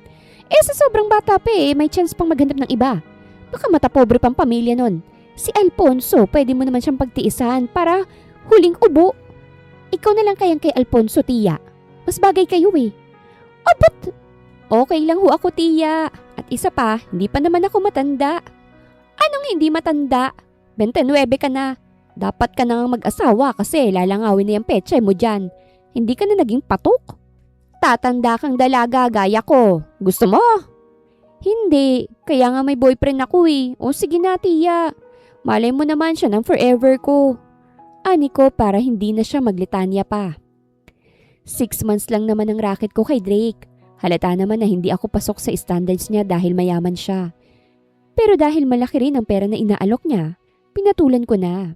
Sa sobrang bata pa may chance pang maghanap ng iba. Baka matapobre pang pamilya nun. Si Alfonso, pwede mo naman siyang pagtiisan para huling ubo. Ikaw na lang kayang kay Alfonso, Tia. Mas bagay kayo But okay lang ho ako, Tia. At isa pa, hindi pa naman ako matanda. Anong hindi matanda? 29 ka na. Dapat ka na mag-asawa kasi lalangawin na yung pechay mo dyan. Hindi ka na naging patok. Tatanda kang dalaga gaya ko. Gusto mo? Hindi. Kaya nga may boyfriend ako O sige na, Tia. Malay mo naman siya ng forever ko. Ani ko para hindi na siya maglitanya pa. 6 months lang naman ang racket ko kay Drake. Halata naman na hindi ako pasok sa standards niya dahil mayaman siya. Pero dahil malaki rin ang pera na inaalok niya, pinatulan ko na.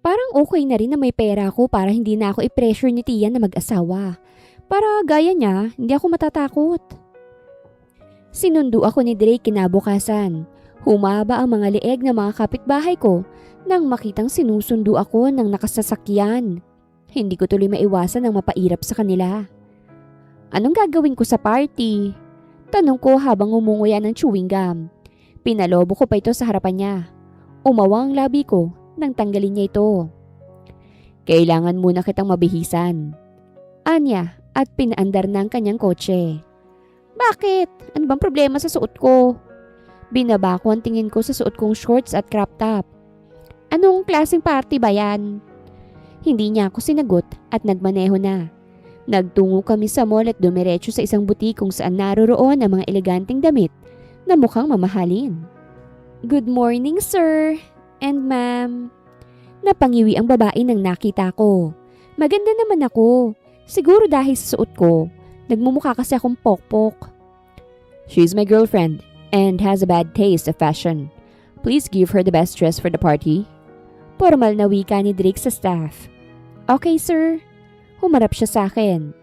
Parang okay na rin na may pera ako para hindi na ako i-pressure ni Tia na mag-asawa. Para gaya niya, hindi ako matatakot. Sinundo ako ni Drake kinabukasan. Humaba ang mga leeg ng mga kapitbahay ko nang makitang sinusundo ako ng nakasasakyan. Hindi ko tuloy maiwasan ang mapairap sa kanila. Anong gagawin ko sa party? Tanong ko habang umunguya ng chewing gum. Pinalobo ko pa ito sa harapan niya. Umawa ang labi ko nang tanggalin niya ito. Kailangan muna kitang mabihisan. Anya at pinaandar na ang kanyang kotse. Bakit? Ano bang problema sa suot ko? Binaba ko ang tingin ko sa suot kong shorts at crop top. Anong klaseng party ba yan? Hindi niya ako sinagot at nagmaneho na. Nagtungo kami sa mall at dumiretso sa isang butik kung saan naroroon ang mga eleganteng damit na mukhang mamahalin. Good morning, sir and ma'am. Napangiwi ang babae nang nakita ko. Maganda naman ako. Siguro dahil sa suot ko. Nagmumukha kasi akong pokpok. She's my girlfriend and has a bad taste of fashion. Please give her the best dress for the party. Formal na wika ni Drake sa staff. Okay, sir. Humarap siya sa akin.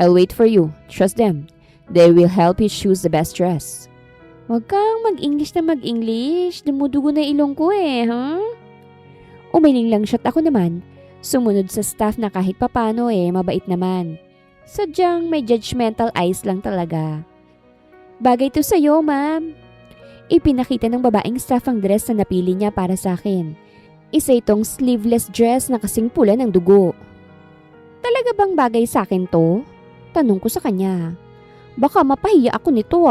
I'll wait for you. Trust them. They will help you choose the best dress. Huwag kang mag-English na mag-English. Dumudugo na ilong ko ha? Umiling lang siya't ako naman. Sumunod sa staff na kahit papano mabait naman. Sadyang may judgmental eyes lang talaga. Bagay to sa'yo, ma'am. Ipinakita ng babaeng staff ang dress na napili niya para sa akin. Isa itong sleeveless dress na kasing pula ng dugo. Talaga bang bagay sa akin to? Tanong ko sa kanya. Baka mapahiya ako nito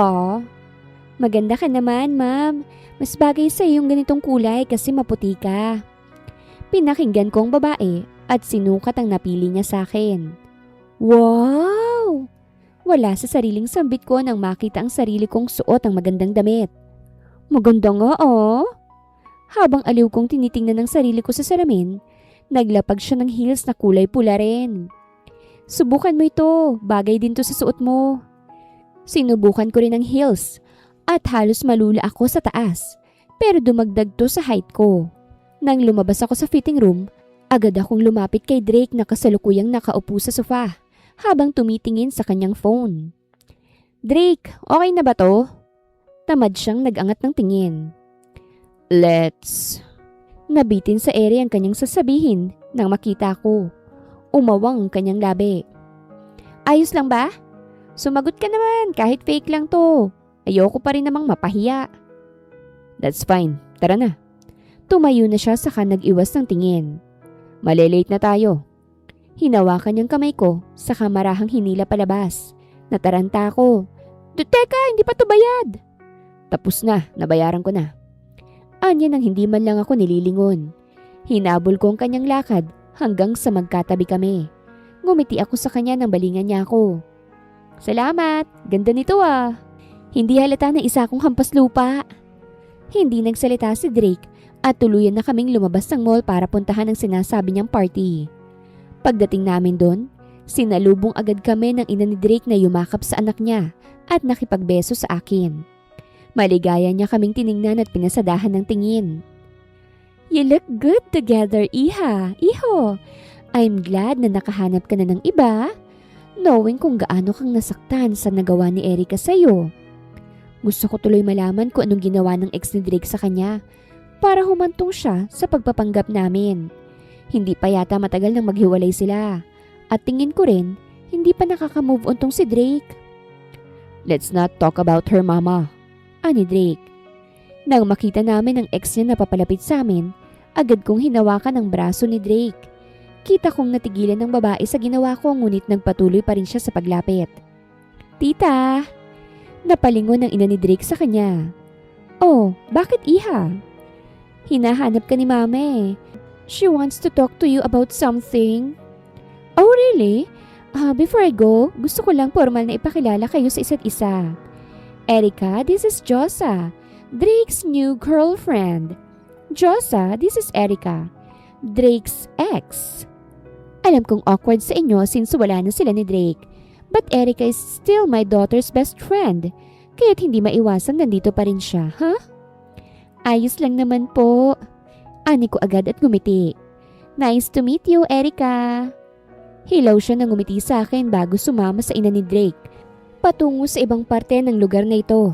Maganda ka naman, ma'am. Mas bagay sa yung ganitong kulay kasi maputi ka. Pinakinggan ko ang babae at sinukat ang napili niya sa akin. Wow! Wala sa sariling sambit ko nang makita ang sarili kong suot ang magandang damit. Maganda nga Habang aliw kong tinitingnan ang sarili ko sa salamin, naglapag siya ng heels na kulay pula rin. Subukan mo ito, bagay din to sa suot mo. Sinubukan ko rin ang heels at halos malula ako sa taas, pero dumagdag to sa height ko. Nang lumabas ako sa fitting room, agad akong lumapit kay Drake na kasalukuyang nakaupo sa sofa habang tumitingin sa kanyang phone. Drake, okay na ba to? Tamad siyang nag-angat ng tingin. Let's... Nabitin sa ere ang kanyang sasabihin nang makita ko. Umawang ang kanyang labi. Ayos lang ba? Sumagot ka naman kahit fake lang to. Ayoko pa rin namang mapahiya. That's fine. Tara na. Tumayo na siya saka nag-iwas ng tingin. Malilate na tayo. Hinawakan niyang kamay ko saka marahang hinila palabas. Nataranta ako. Teka, hindi pa to bayad. Tapos na, nabayaran ko na. Anya nang hindi man lang ako nililingon. Hinabol ko ang kanyang lakad hanggang sa magkatabi kami. Ngumiti ako sa kanya nang balingan niya ako. Salamat, ganda nito ah. Hindi halata na isa akong hampas lupa. Hindi nagsalita si Drake at tuluyan na kaming lumabas ng mall para puntahan ang sinasabi niyang party. Pagdating namin doon, sinalubong agad kami ng ina ni Drake na yumakap sa anak niya at nakipagbeso sa akin. Maligaya niya kaming tiningnan at pinasadahan ng tingin. You look good together, Iha. Iho, I'm glad na nakahanap ka na ng iba, knowing kung gaano kang nasaktan sa nagawa ni Erica sa'yo. Gusto ko tuloy malaman kung anong ginawa ng ex ni Drake sa kanya para humantong siya sa pagpapanggap namin. Hindi pa yata matagal nang maghiwalay sila at tingin ko rin hindi pa nakaka-move on tong si Drake. Let's not talk about her, mama. Ani Drake. Nang makita namin ang ex niya na papalapit sa amin, agad kong hinawakan ang braso ni Drake. Kita kong natigilan ng babae sa ginawa ko ngunit nagpatuloy pa rin siya sa paglapit. Tita! Napalingon ang ina ni Drake sa kanya. Oh, bakit Iha? Hinahanap ka ni Mame. She wants to talk to you about something. Oh really? Before I go, gusto ko lang formal na ipakilala kayo sa isa't isa. Erica, this is Josa, Drake's new girlfriend. Josa, this is Erica, Drake's ex. Alam kong awkward sa inyo since wala na sila ni Drake. But Erica is still my daughter's best friend. Kaya't hindi maiwasan nandito pa rin siya, huh? Ayos lang naman po. Ani ko agad at ngumiti. Nice to meet you, Erica. Hilaw siya nang ngumiti sa akin bago sumama sa ina ni Drake patungo sa ibang parte ng lugar na ito.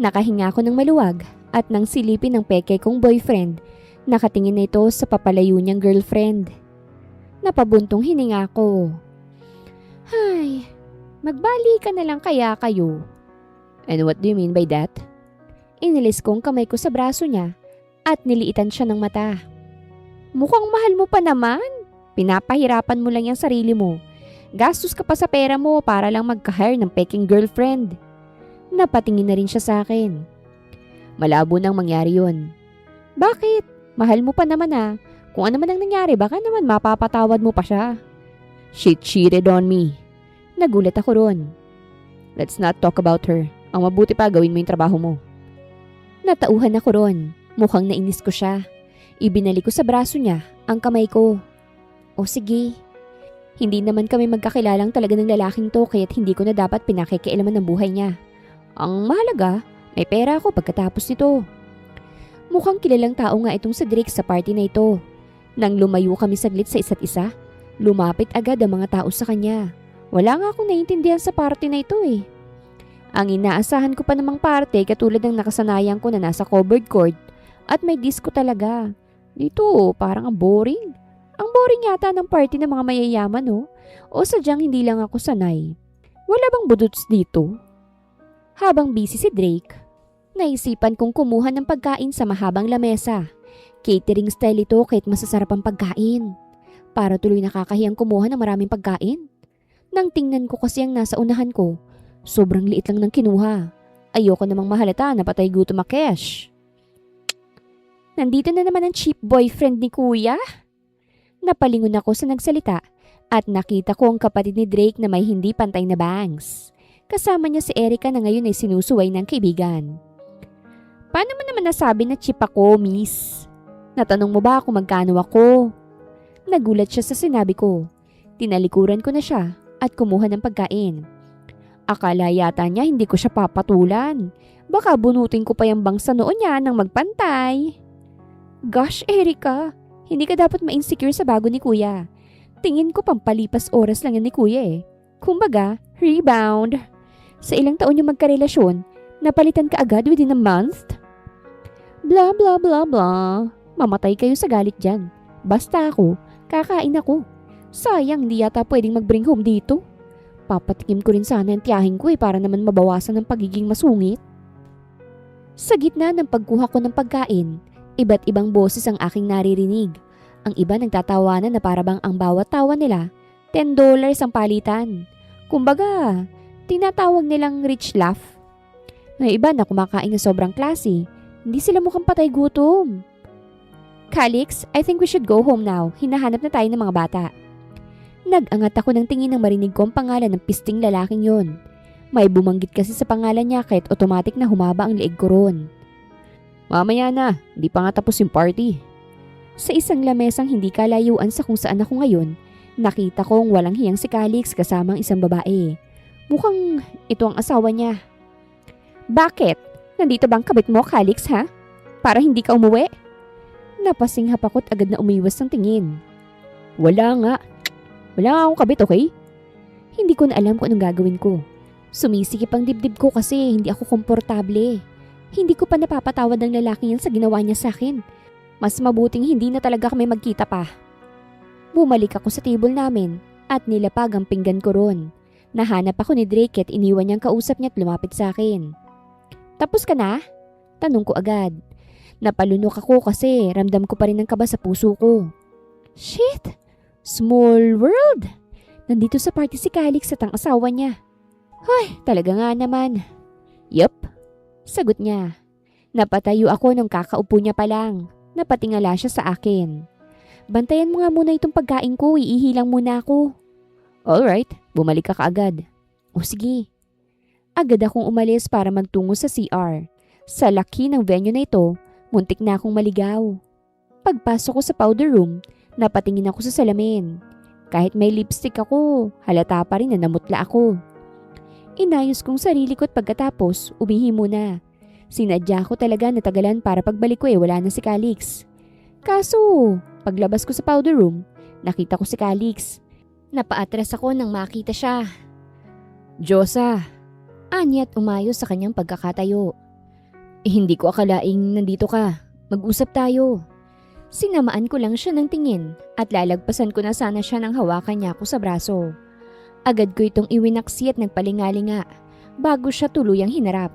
Nakahinga ako ng maluwag at nang silipin ng peke kong boyfriend, nakatingin na ito sa papalayo niyang girlfriend. Napabuntong hininga ko. Hay, magbalikan na lang kaya kayo. And what do you mean by that? Inilis kong kamay ko sa braso niya at niliitan siya ng mata. Mukhang mahal mo pa naman. Pinapahirapan mo lang yung sarili mo. Gastos ka pa sa pera mo para lang magka-hire ng peking girlfriend. Napatingin na rin siya sa akin. Malabo nang mangyari yun. Bakit? Mahal mo pa naman ah. Kung ano man ang nangyari, baka naman mapapatawad mo pa siya. She cheated on me. Nagulat ako ron. Let's not talk about her. Ang mabuti pa gawin mo yung trabaho mo. Natauhan ako ron. Mukhang nainis ko siya. Ibinalik ko sa braso niya ang kamay ko. O sige. Hindi naman kami magkakilalang talaga ng lalaking to kaya't hindi ko na dapat pinakikialaman ng buhay niya. Ang mahalaga, may pera ako pagkatapos nito. Mukhang kilalang tao nga itong si Drake sa party na ito. Nang lumayo kami saglit sa isa't isa, lumapit agad ang mga tao sa kanya. Wala nga akong naiintindihan sa party na ito eh. Ang inaasahan ko pa namang party katulad ng nakasanayan ko na nasa covered court at may disco talaga. Dito, parang ang boring. Ang boring yata ng party ng mga mayayaman, no? O sadyang hindi lang ako sanay. Wala bang buduts dito? Habang busy si Drake, naisipan kong kumuha ng pagkain sa mahabang lamesa. Catering style ito kahit masasarap ang pagkain. Para tuloy nakakahiyang kumuha ng maraming pagkain. Nang tingnan ko kasi ang nasa unahan ko, sobrang liit lang ng kinuha. Ayoko namang mahalata na patay gutom Kesh. Nandito na naman ang cheap boyfriend ni Kuya. Napalingon ako sa nagsalita at nakita ko ang kapatid ni Drake na may hindi pantay na bangs. Kasama niya si Erica na ngayon ay sinusuway ng kaibigan. Paano mo naman nasabi na cheap ako, miss? Natanong mo ba kung magkano ako? Nagulat siya sa sinabi ko. Tinalikuran ko na siya at kumuha ng pagkain. Akala yata niya hindi ko siya papatulan. Baka bunutin ko pa yung bangsa noon niya nang magpantay. Gosh, Erica, hindi ka dapat ma-insecure sa bago ni kuya. Tingin ko pampalipas oras lang yan ni kuya eh. Kumbaga, rebound. Sa ilang taon yung magkarelasyon, napalitan ka agad within a month? Blah blah blah blah. Mamatay kayo sa galit dyan. Basta ako, kakain ako. Sayang, di yata pwedeng mag-bring home dito. Papatikim ko rin sana yung tiyahin ko para naman mabawasan ng pagiging masungit. Sa gitna ng pagkuha ko ng pagkain, iba't ibang boses ang aking naririnig. Ang iba nagtatawanan na parabang ang bawat tawa nila, $10 ang palitan. Kumbaga, tinatawag nilang rich laugh. May iba na kumakain na sobrang klase. Hindi sila mukhang patay gutom. Calix, I think we should go home now. Hinahanap na tayo ng mga bata. Nag-angat ako ng tingin nang marinig ko ang pangalan ng pisting lalaking yon. May bumanggit kasi sa pangalan niya kahit automatic na humaba ang leeg ko ron. Mamaya na, hindi pa nga tapos yung party. Sa isang lamesang hindi kalayuan sa kung saan ako ngayon, nakita kong walang hiyang si Calix kasama ang isang babae. Mukhang ito ang asawa niya. Bakit? Nandito bang kabit mo, Calix, ha? Para hindi ka umuwi? Napasinghap ako't agad na umiwas ng tingin. Wala nga akong kabit, okay? Hindi ko na alam kung anong gagawin ko. Sumisikip ang dibdib ko kasi hindi ako komportable. Hindi ko pa napapatawad ng lalaki yan sa ginawa niya sa akin. Mas mabuting hindi na talaga kami magkita pa. Bumalik ako sa table namin at nilapag ang pinggan ko ron. Nahanap ako ni Drake at iniwan niyang kausap niya at lumapit sa akin. Tapos ka na? Tanong ko agad. Napalunok ako kasi ramdam ko pa rin ang kaba sa puso ko. Shit! Small world! Nandito sa party si Calix at ang asawa niya. Hoy, talaga nga naman. Yup, sagot niya. Napatayo ako nung kakaupo niya pa lang. Napatingala siya sa akin. Bantayan mo nga muna itong pagkain ko, iihilang muna ako. Alright, bumalik ka kaagad. O sige. Agad akong umalis para magtungo sa CR. Sa laki ng venue na ito, muntik na akong maligaw. Pagpasok ko sa powder room, napatingin ako sa salamin. Kahit may lipstick ako, halata pa rin na namutla ako. Inayos kong sarili ko at pagkatapos, umihi muna. Sinadya ko talaga na tagalan para pagbalik ko wala na si Calix. Kaso, paglabas ko sa powder room, nakita ko si Calix. Napaatras ako nang makita siya. Diyosa, anyat umayos sa kanyang pagkakatayo. Hindi ko akalaing nandito ka. Mag-usap tayo. Sinamaan ko lang siya ng tingin at lalagpasan ko na sana siya nang hawakan niya ako sa braso. Agad ko itong iwinaksi at nagpalingalinga bago siya tuluyang hinarap.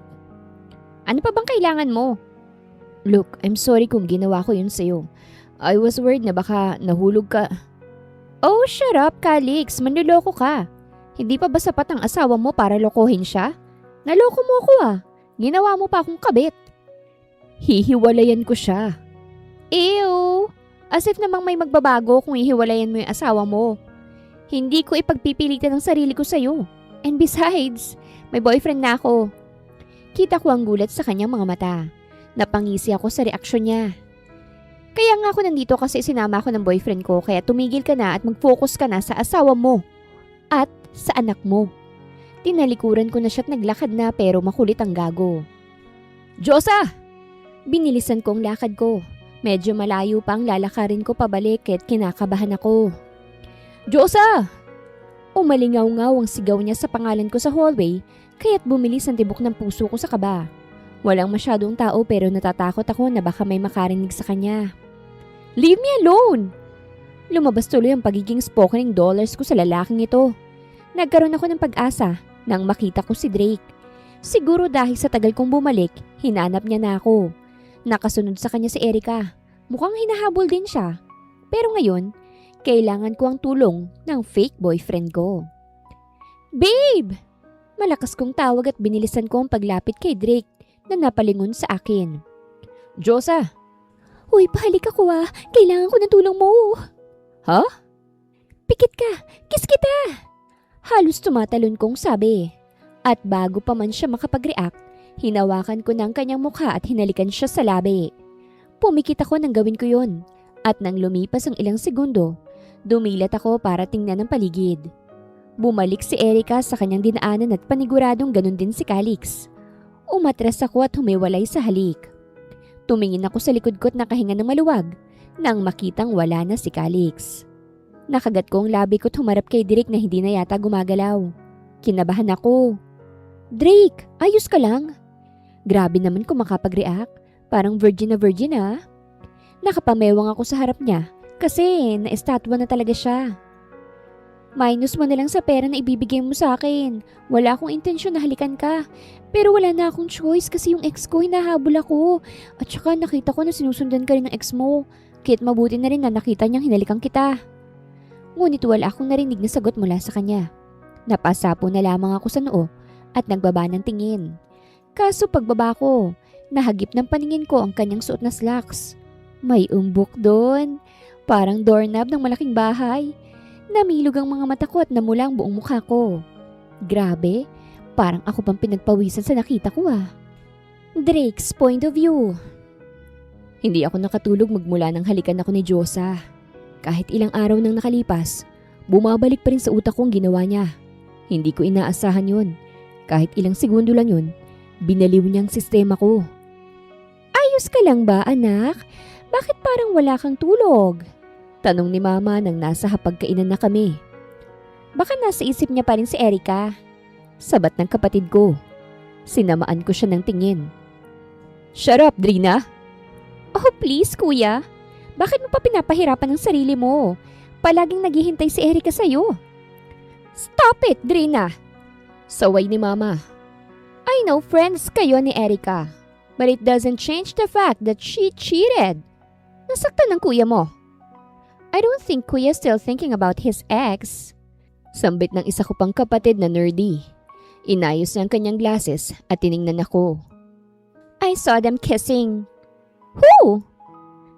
Ano pa bang kailangan mo? Look, I'm sorry kung ginawa ko yun sa'yo. I was worried na baka nahulog ka. Oh, shut up, Calix. Manloloko ka. Hindi pa ba sapat ang asawa mo para lokohin siya? Naloko mo ako ah. Ginawa mo pa akong kabit. Hihiwalayan ko siya. Ew! As if namang may magbabago kung hihiwalayan mo yung asawa mo. Hindi ko ipagpipilitan ang sarili ko sa'yo. And besides, may boyfriend na ako. Kita ko ang gulat sa kanyang mga mata. Napangisi ako sa reaksyon niya. Kaya nga ako nandito kasi sinama ako ng boyfriend ko kaya tumigil ka na at mag-focus ka na sa asawa mo at sa anak mo. Tinalikuran ko na siya at naglakad na pero makulit ang gago. Diyosa! Binilisan ko ang lakad ko. Medyo malayo pa ang lalakarin ko pabalik at kinakabahan ako. Diyosa! Umalingaw-ngaw ang sigaw niya sa pangalan ko sa hallway kaya't bumilis ang tibok ng puso ko sa kaba. Walang masyadong tao pero natatakot ako na baka may makarinig sa kanya. Leave me alone! Lumabas tuloy ang pagiging spoken dollars ko sa lalaking ito. Nagkaroon ako ng pag-asa nang makita ko si Drake. Siguro dahil sa tagal kong bumalik, hinanap niya na ako. Nakasunod sa kanya si Erica. Mukhang hinahabol din siya. Pero ngayon, kailangan ko ang tulong ng fake boyfriend ko. Babe! Malakas kong tawag at binilisan ko ang paglapit kay Drake na napalingon sa akin. Diyosa! Uy, pahalik ako ah. Kailangan ko ng tulong mo. Ha? Pikit ka! Kiss kita! Halos tumatalon kong sabi. At bago pa man siya makapag-react, hinawakan ko ng kanyang mukha at hinalikan siya sa labi. Pumikit ako nang gawin ko yun. At nang lumipas ang ilang segundo, dumilat ako para tingnan ang paligid. Bumalik si Erica sa kanyang dinaanan at paniguradong ganun din si Calix. Umatras ako at humiwalay sa halik. Tumingin ako sa likod ko at nakahinga ng maluwag nang makitang wala na si Calix. Nakagat ko ang labi ko at humarap kay Drake na hindi na yata gumagalaw. Kinabahan ako. Drake, ayos ka lang? Grabe naman kung makapag-react. Parang virgin na virgin ah. Nakapamewang ako sa harap niya kasi na-estatwa na talaga siya. Minus mo na lang sa pera na ibibigay mo sa akin. Wala akong intensyon na halikan ka. Pero wala na akong choice kasi yung ex ko hinahabol ako. At saka nakita ko na sinusundan ka rin ng ex mo. Kaya't mabuti na rin na nakita niyang hinalikan kita. Ngunit wala akong narinig na sagot mula sa kanya. Napasapo na lamang ako sa noo at nagbaba ng tingin. Kaso pagbaba ko, nahagip ng paningin ko ang kanyang suot na slacks. May umbok doon. Parang doorknob ng malaking bahay. Namilog ang mga mata ko at namula ang buong mukha ko. Grabe, parang ako pang pinagpawisan sa nakita ko ah. Drake's point of view. Hindi ako nakatulog magmula nang halikan ako ni Diyosa. Kahit ilang araw nang nakalipas, bumabalik pa rin sa utak ko ang ginawa niya. Hindi ko inaasahan yun. Kahit ilang segundo lang yun, binaliw niya ang sistema ko. Ayos ka lang ba, anak? Bakit parang wala kang tulog? Tanong ni Mama nang nasa hapagkainan na kami. Baka nasa isip niya pa rin si Erica. Sabat ng kapatid ko. Sinamaan ko siya ng tingin. Shut up, Drina! Oh please, kuya. Bakit mo pa pinapahirapan ang sarili mo? Palaging naghihintay si Erica sa'yo. Stop it, Drina! Saway ni Mama. I know friends kayo ni Erica. But it doesn't change the fact that she cheated. Nasaktan ng kuya mo. I don't think kuya still thinking about his ex. Sambit ng isa ko pang kapatid na nerdy. Inayos niya ang kanyang glasses at tiningnan ako. I saw them kissing. Who?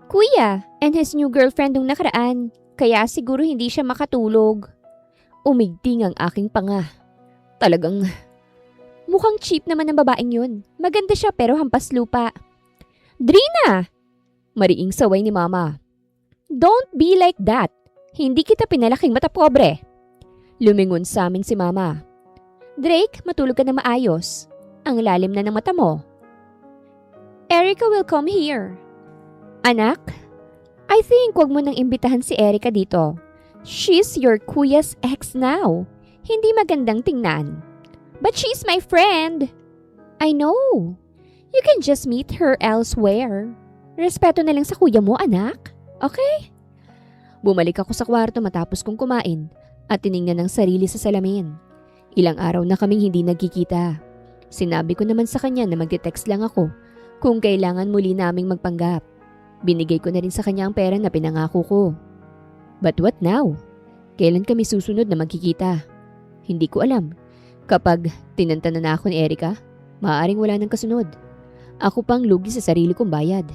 Kuya and his new girlfriend nung nakaraan. Kaya siguro hindi siya makatulog. Umigting ang aking panga. Talagang mukhang cheap naman ang babaeng yun. Maganda siya pero hampas lupa. Drina! Mariing saway ni Mama. Don't be like that. Hindi kita pinalaking mata pobre. Lumingon sa amin si Mama. Drake, matulog ka na maayos. Ang lalim na ng mata mo. Erica will come here. Anak, I think wag mo nang imbitahan si Erica dito. She's your kuya's ex now. Hindi magandang tingnan. But she's my friend. I know. You can just meet her elsewhere. Respeto na lang sa kuya mo, anak. Okay? Bumalik ako sa kwarto matapos kong kumain at tiningnan ang sarili sa salamin. Ilang araw na kaming hindi nagkikita. Sinabi ko naman sa kanya na magte-text lang ako kung kailangan muli naming magpanggap. Binigay ko na rin sa kanya ang pera na pinangako ko. But what now? Kailan kami susunod na magkikita? Hindi ko alam. Kapag tinantanan na ako ni Erica, maaaring wala nang kasunod. Ako pang lugi sa sarili kong bayad.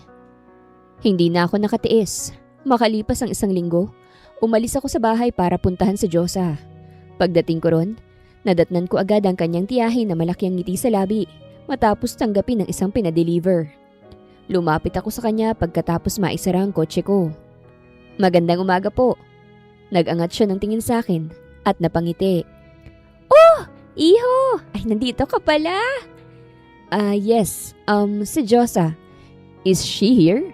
Hindi na ako nakatiis. Makalipas ang isang linggo, umalis ako sa bahay para puntahan si Diyosa. Pagdating ko ron, nadatnan ko agad ang kanyang tiyahin na malaki ang ngiti sa labi matapos tanggapin ng isang pinadeliver. Lumapit ako sa kanya pagkatapos maisara ang kotse ko. Magandang umaga po. Nag-angat siya ng tingin sa akin at napangiti. Oh! Iho! Ay, nandito ka pala! Yes. Si Diyosa. Is she here?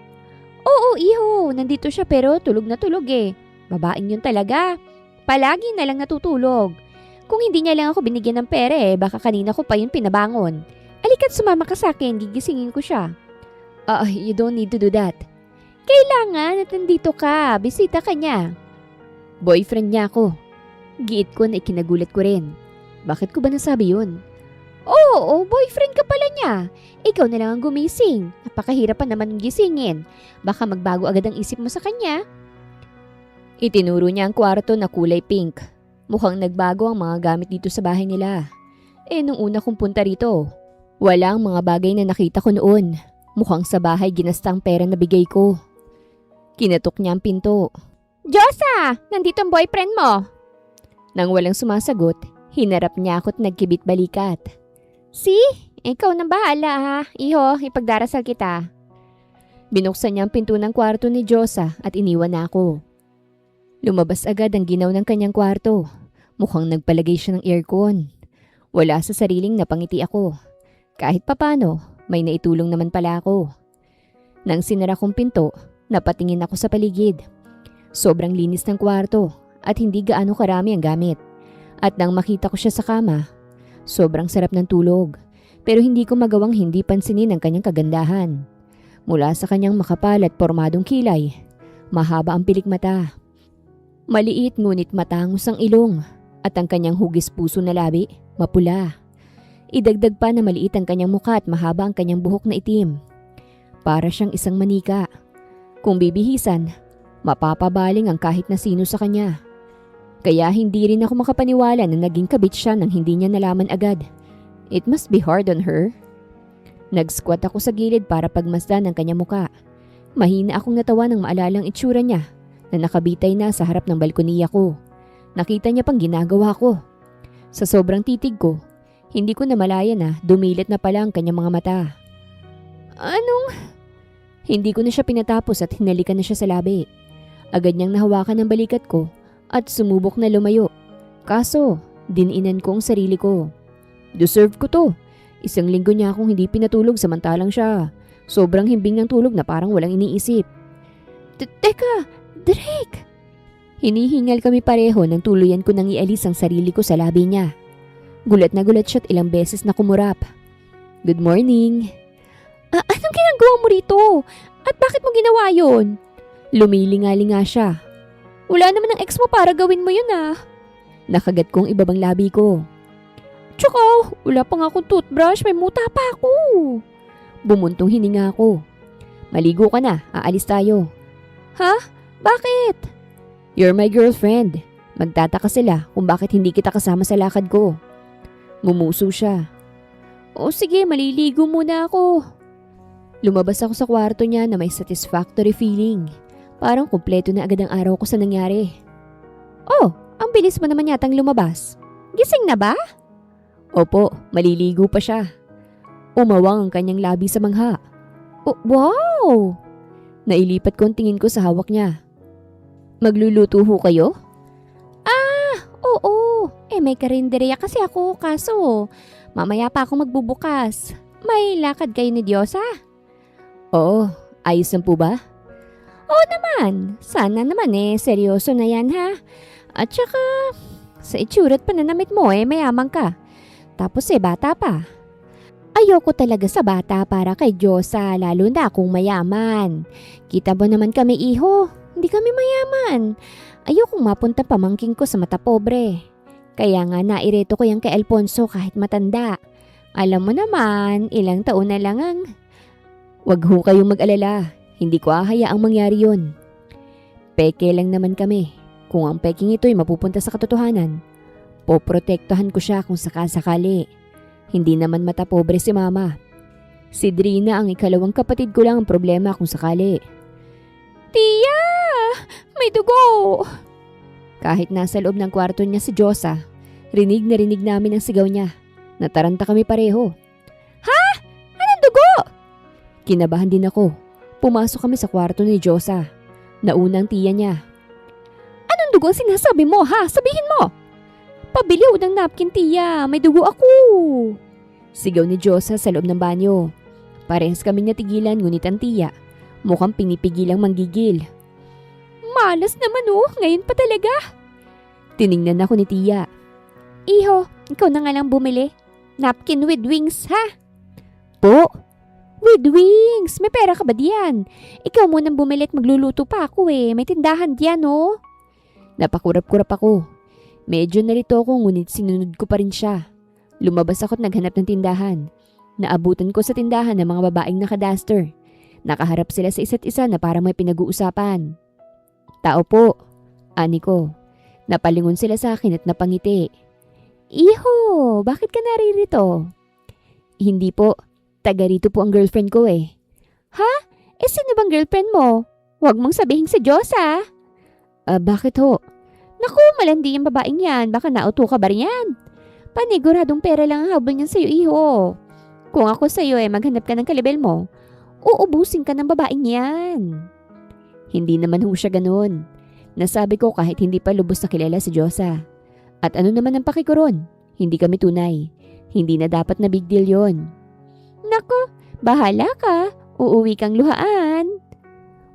Oo, iho. Nandito siya pero tulog na tulog eh. Babaeng yun talaga. Palagi na lang natutulog. Kung hindi niya lang ako binigyan ng pera baka kanina ko pa yun pinabangon. Alika't sumama ka sa akin, gigisingin ko siya. You don't need to do that. Kailangan at nandito ka. Bisita ka niya. Boyfriend niya ako. Giit ko na ikinagulat ko rin. Bakit ko ba nasabi yun? Oo, boyfriend ka pala niya. Ikaw na lang ang gumising. Napakahirap pa naman gisingin. Baka magbago agad ang isip mo sa kanya. Itinuro niya ang kwarto na kulay pink. Mukhang nagbago ang mga gamit dito sa bahay nila. Nung una kong punta rito, wala ang mga bagay na nakita ko noon. Mukhang sa bahay ginastang pera na bigay ko. Kinatok niya ang pinto. Diyosa! Nandito ang boyfriend mo! Nang walang sumasagot, hinarap niya ako at nagkibit balikat. See? Ikaw na bahala ha. Iho, ipagdarasal kita. Binuksan niya ang pinto ng kwarto ni Diyosa at iniwan na ako. Lumabas agad ang ginaw ng kanyang kwarto. Mukhang nagpalagay siya ng aircon. Wala sa sariling napangiti ako. Kahit papano, may naitulong naman pala ako. Nang sinara kong pinto, napatingin ako sa paligid. Sobrang linis ng kwarto at hindi gaano karami ang gamit. At nang makita ko siya sa kama, sobrang sarap ng tulog. Pero hindi ko magawang hindi pansinin ang kanyang kagandahan. Mula sa kanyang makapal at pormadong kilay, mahaba ang pilik mata. Maliit ngunit matangos ang ilong at ang kanyang hugis puso na labi, mapula. Idagdag pa na maliit ang kanyang mukha at mahaba ang kanyang buhok na itim. Para siyang isang manika. Kung bibihisan, mapapabaling ang kahit na sino sa kanya. Kaya hindi rin ako makapaniwala na naging kabit siya nang hindi niya nalaman agad. It must be hard on her. Nag-squat ako sa gilid para pagmasdan ang kanyang muka. Mahina akong natawa nang maalala ang itsura niya na nakabitay na sa harap ng balkoniya ko. Nakita niya pang ginagawa ko. Sa sobrang titig ko, hindi ko namalaya na dumilit na pala ang kanyang mga mata. Anong? Hindi ko na siya pinatapos at hinalikan na siya sa labi. Agad niyang nahawakan ang balikat ko at sumubok na lumayo. Kaso, dininan ko ang sarili ko. Deserve ko to. Isang linggo niya akong hindi pinatulog samantalang siya. Sobrang himbing ng tulog na parang walang iniisip. Teka, Drake! Hinihingal kami pareho nang tuluyan ko nang ialis ang sarili ko sa labi niya. Gulat na gulat siya at ilang beses na kumurap. Good morning. Anong ginagawa mo rito? At bakit mo ginawa yun? Lumilinga-linga siya. Wala naman ang ex mo para gawin mo yun ah. Nakagat kong ibabang labi ko. Tsaka, wala pa nga akong toothbrush, may muta pa ako. Bumuntong hininga ako. Maligo ka na, aalis tayo. Ha? Bakit? You're my girlfriend. Magtataka sila kung bakit hindi kita kasama sa lakad ko. Ngumuso siya. O sige, maliligo muna ako. Lumabas ako sa kwarto niya na may satisfactory feeling. Parang kumpleto na agad ang araw ko sa nangyari. Oh, ang bilis mo naman yatang lumabas. Gising na ba? Opo, maliligo pa siya. Umawang ang kanyang labi sa mangha. Oh, wow! Nailipat ko ang tingin ko sa hawak niya. Magluluto ho kayo? Oo. May karinderya kasi ako kaso mamaya pa ako magbubukas. May lakad kayo ni Diyosa? Oo, ayos na po ba? Oo naman, sana naman seryoso na yan ha. At saka, sa itsura't pananamit mo mayaman ka. Tapos bata pa. Ayoko talaga sa bata para kay Diyosa lalo na kung mayaman. Kita mo naman kami iho, hindi kami mayaman. Ayokong mapunta pamangking ko sa mata pobre. Kaya nga naireto ko yan kay Alfonso kahit matanda. Alam mo naman, ilang taon na lang ang... Wag ho kayong mag-alala, hindi ko hahayaang mangyari yun. Peke lang naman kami. Kung ang peking ito'y mapupunta sa katotohanan, poprotektahan ko siya kung sakasakali. Hindi naman mata pobre si mama. Si Drina ang ikalawang kapatid ko lang ang problema kung sakali. Tia! May dugo! Kahit nasa loob ng kwarto niya si Diyosa, rinig na rinig namin ang sigaw niya. Nataranta kami pareho. Ha? Anong dugo? Kinabahan din ako. Pumasok kami sa kwarto ni Diyosa. Nauna ang tiya niya. Anong dugo ang sinasabi mo ha? Sabihin mo! Pabiliw ng napkin tiya, may dugo ako. Sigaw ni Diyosa sa loob ng banyo. Parehas kami natigilan ngunit ang tiya, mukhang pinipigilang manggigil. Malas naman ngayon pa talaga. Tiningnan ako ni tiya. Iho, ikaw na nga lang bumili. Napkin with wings ha? Po? With wings? May pera ka ba diyan? Ikaw munang bumili at magluluto pa ako may tindahan diyan Napakurap-kurap ako. Medyo narito ako ngunit sinunod ko pa rin siya. Lumabas ako at naghanap ng tindahan. Naabutan ko sa tindahan ng mga babaeng nakaduster. Nakaharap sila sa isa't isa na parang may pinag-uusapan. Tao po, ani ko. Napalingon sila sa akin at napangiti. Iho, bakit ka naririto? Hindi po, taga rito po ang girlfriend ko Ha? Sino bang girlfriend mo? Huwag mong sabihin sa Diyos bakit ho? Naku, malandi yung babaeng yan. Baka nauto ka ba riyan? Paniguradong pera lang ang habol niyan sa'yo, iho. Kung ako sa'yo maghanap ka ng kalibel mo, uubusin ka ng babaeng yan. Hindi naman ho siya ganun. Nasabi ko kahit hindi pa lubos na kilala si Diyosa. At ano naman ang pakikuron? Hindi kami tunay. Hindi na dapat na big deal yon. Naku, bahala ka. uuwi kang luhaan.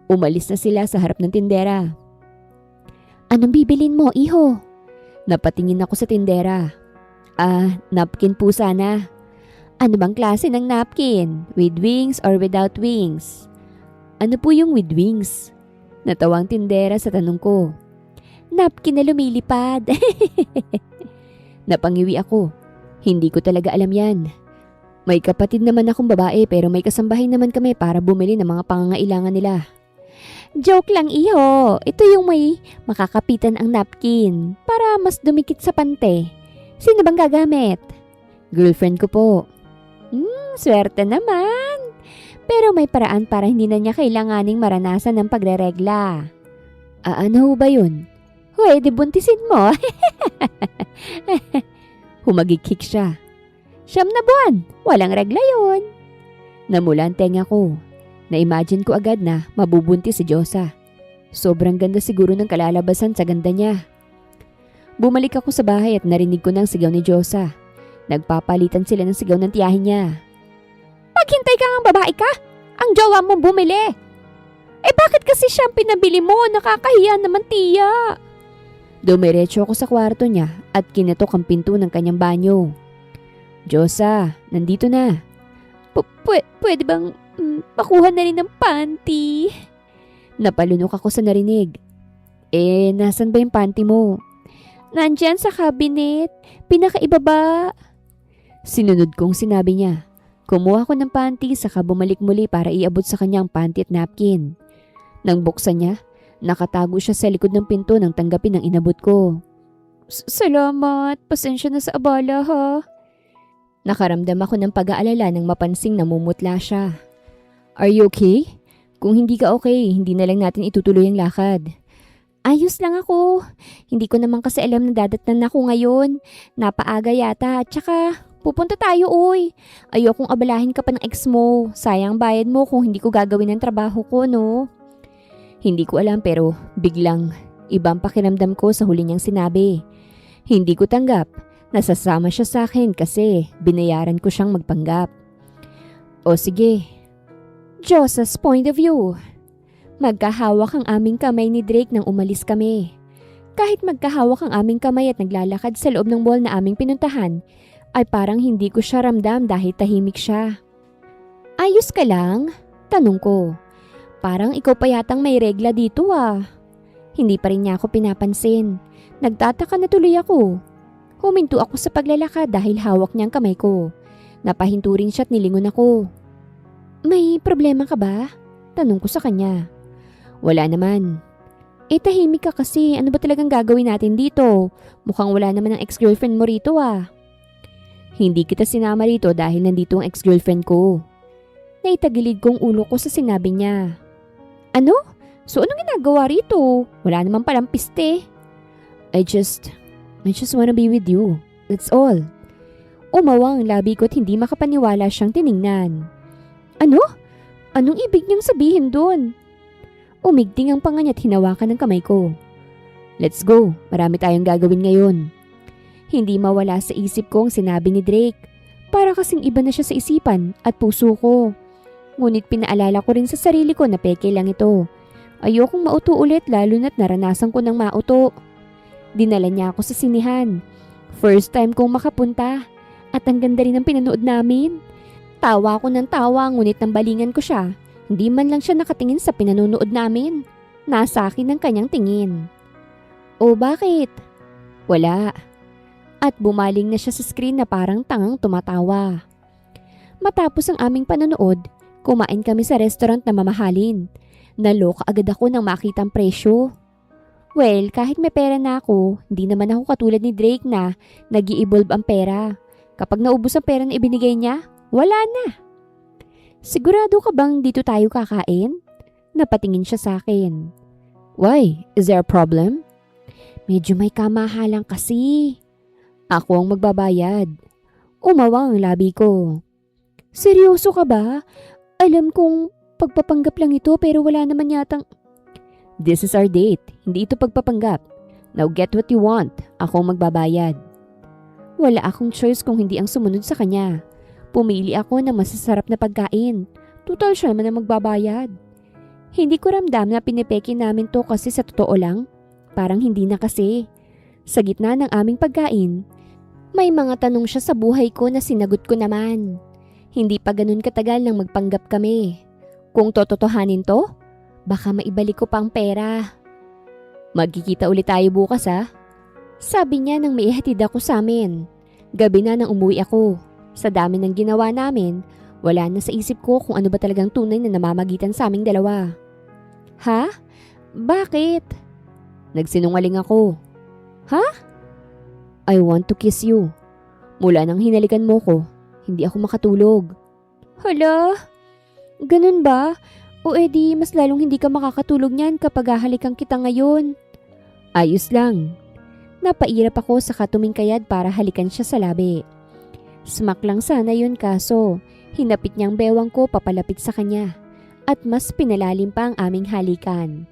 Umalis na sila sa harap ng tindera. Anong bibilin mo, iho? Napatingin ako sa tindera. Napkin po sana. Ano bang klase ng napkin? With wings or without wings? Ano po yung with wings? Natawang tindera sa tanong ko. Napkin na lumilipad. Napangiwi ako. Hindi ko talaga alam yan. May kapatid naman akong babae pero may kasambahay naman kami para bumili ng mga pangangailangan nila. Joke lang, iho. Ito yung may makakapitan ang napkin para mas dumikit sa pante. Sino bang gagamit? Girlfriend ko po. Swerte naman. Pero may paraan para hindi na niya kailanganing maranasan ng pagreregla. Ano ba yun? Pwede buntisin mo. Humagikik siya. 9 na buwan. Walang regla yun. Namula ang tenga ko. Na-imagine ko agad na mabubuntis si Diyosa. Sobrang ganda siguro ng kalalabasan sa ganda niya. Bumalik ako sa bahay at narinig ko ng sigaw ni Diyosa. Nagpapalitan sila ng sigaw ng tiyahin niya. Maghintay ka ng babae ka! Ang jowa mong bumili! Bakit kasi siyang pinabili mo? Nakakahiya naman, tiya! Dumiretso ako sa kwarto niya at kinatok ang pinto ng kanyang banyo. Diyosa, nandito na. Pwede bang makuha na rin ng panty? Napalunok ako sa narinig. Nasan ba yung panty mo? Nandyan sa cabinet. Pinakaibaba. Sinunod kong sinabi niya. Kumuha ko ng panty saka bumalik muli para iabot sa kanyang panty at napkin. Nang buksan niya, nakatago siya sa likod ng pinto nang tanggapin ang inabot ko. Salamat. Pasensya na sa abala, ha? Nakaramdam ako ng pag-aalala nang mapansing namumutla siya. Are you okay? Kung hindi ka okay, hindi na lang natin itutuloy ang lakad. Ayos lang ako. Hindi ko naman kasi alam na dadatnan ako ngayon. Napaaga yata. Tsaka, pupunta tayo, uy. Ayokong abalahin ka pa ng ex mo. Sayang bayad mo kung hindi ko gagawin ang trabaho ko, no? Hindi ko alam pero biglang ibang pakiramdam ko sa huli niyang sinabi. Hindi ko tanggap. Nasasama siya sa akin kasi binayaran ko siyang magpanggap. O sige. Diyosa's point of view. Magkahawak ang aming kamay ni Drake nang umalis kami. Kahit magkahawak ang aming kamay at naglalakad sa loob ng mall na aming pinuntahan, ay parang hindi ko siya ramdam dahil tahimik siya. Ayos ka lang? Tanong ko. Parang ikaw pa yatang may regla dito ah. Hindi pa rin niya ako pinapansin. Nagtataka na tuloy ako. Huminto ako sa paglalakad dahil hawak niya ang kamay ko. Napahinto rin siya at nilingon ako. May problema ka ba? Tanong ko sa kanya. Wala naman. Tahimik ka kasi. Ano ba talagang gagawin natin dito? Mukhang wala naman ang ex-girlfriend mo rito ah. Hindi kita sinama rito dahil nandito ang ex-girlfriend ko. Naitagilid kong ulo ko sa sinabi niya. Ano? So anong ginagawa rito? Wala naman palang piste. I just wanna be with you. That's all. Umawa ang labi ko at hindi makapaniwala siyang tiningnan. Ano? Anong ibig niyang sabihin doon? Umigting ang panga niya at hinawakan ng kamay ko. Let's go. Marami tayong gagawin ngayon. Hindi mawala sa isip ko ang sinabi ni Drake. Para kasing iba na siya sa isipan at puso ko. Ngunit pinaalala ko rin sa sarili ko na peke lang ito. Ayokong mauto ulit lalo na't naranasan ko ng mauto. Dinala niya ako sa sinihan. First time kong makapunta. At ang ganda rin ng pinanood namin. Tawa ako ng tawa ngunit nambalingan ko siya. Hindi man lang siya nakatingin sa pinanonood namin. Nasa akin ang kanyang tingin. O bakit? Wala. At bumaling na siya sa screen na parang tangang tumatawa. Matapos ang aming panonood, kumain kami sa restaurant na mamahalin. Naloka agad ako nang makita ang presyo. Well, kahit may pera na ako, hindi naman ako katulad ni Drake na nag-i-evolve ang pera. Kapag naubos ang pera na ibinigay niya, wala na. Sigurado ka bang dito tayo kakain? Napatingin siya sa akin. Why? Is there a problem? Medyo may kamahalan kasi. Ako ang magbabayad. Umawa ang labi ko. Seryoso ka ba? Alam kong pagpapanggap lang ito pero wala naman yatang... This is our date. Hindi ito pagpapanggap. Now get what you want. Ako ang magbabayad. Wala akong choice kung hindi ang sumunod sa kanya. Pumili ako ng masasarap na pagkain. Tutal siya naman ang magbabayad. Hindi ko ramdam na pinipeki namin to kasi sa totoo lang, parang hindi na kasi. Sa gitna ng aming pagkain, may mga tanong siya sa buhay ko na sinagot ko naman. Hindi pa ganun katagal nang magpanggap kami. Kung tototohanin to, baka maibalik ko pa ang pera. Magkikita ulit tayo bukas ha? Sabi niya nang maihatid ako sa amin. Gabi na nang umuwi ako. Sa dami ng ginawa namin, wala na sa isip ko kung ano ba talagang tunay na namamagitan sa aming dalawa. Ha? Bakit? Nagsinungaling ako. Ha? I want to kiss you. Mula nang hinalikan mo ko, hindi ako makatulog. Hala? Ganun ba? O edi mas lalong hindi ka makakatulog niyan kapag hahalikan kita ngayon. Ayos lang. Napairap ako sa katumingkayad para halikan siya sa labi. Smack lang sana yun kaso hinapit niyang bewang ko papalapit sa kanya at mas pinalalim pa ang aming halikan.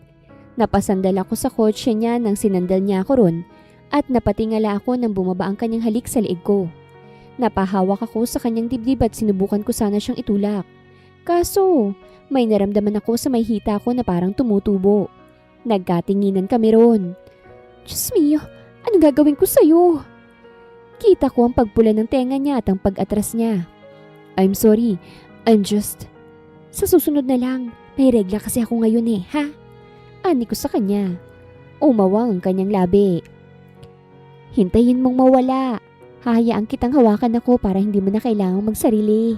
Napasandal ako sa kotse niya nang sinandal niya ako ron at napatingala ako nang bumaba ang kanyang halik sa leeg ko. Napahawak ako sa kanyang dibdib at sinubukan ko sana siyang itulak. Kaso, may naramdaman ako sa may hita ko na parang tumutubo. Nagkatinginan kami ron. Diyos mio, ano gagawin ko sa'yo? Kita ko ang pagpula ng tenga niya at ang pag-atras niya. I'm sorry, I'm just... Sa susunod na lang, may regla kasi ako ngayon ha? Ani ko sa kanya. Umawang ang kanyang labi. Hintayin mong mawala. Hahayaan kitang hawakan ako para hindi mo na kailangang magsarili.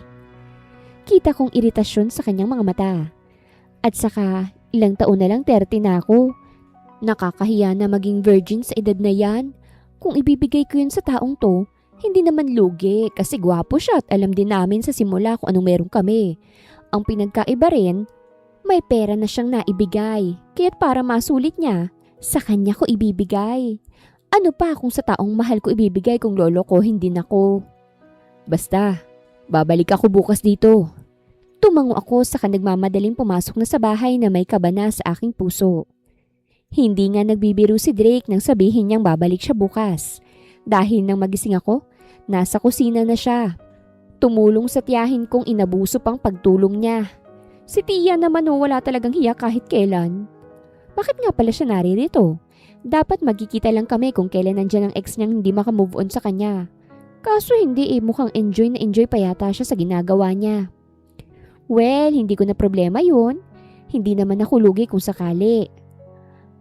Kita kong iritasyon sa kanyang mga mata. At saka, ilang taon na lang 30 na ako. Nakakahiya na maging virgin sa edad na yan. Kung ibibigay ko yun sa taong to, hindi naman lugi kasi gwapo siya at alam din namin sa simula kung anong meron kami. Ang pinagkaiba rin, may pera na siyang naibigay. Kaya't para masulit niya, sa kanya ko ibibigay. Ano pa kung sa taong mahal ko ibibigay kung lolo ko hindi nako? Basta, babalik ako bukas dito. Tumango ako sa nagmamadaling pumasok na sa bahay na may kabana sa aking puso. Hindi nga nagbibiro si Drake nang sabihin niyang babalik siya bukas. Dahil nang magising ako, nasa kusina na siya. Tumulong sa tiyahin kong inabuso pang pagtulong niya. Si Tia naman wala talagang hiya kahit kailan. Bakit nga pala siya naririto? Dapat magkikita lang kami kung kailan nandyan ang ex niyang hindi makamove on sa kanya. Kaso hindi mukhang enjoy na enjoy pa yata siya sa ginagawa niya. Well, hindi ko na problema yun. Hindi naman ako lugi kung sakali.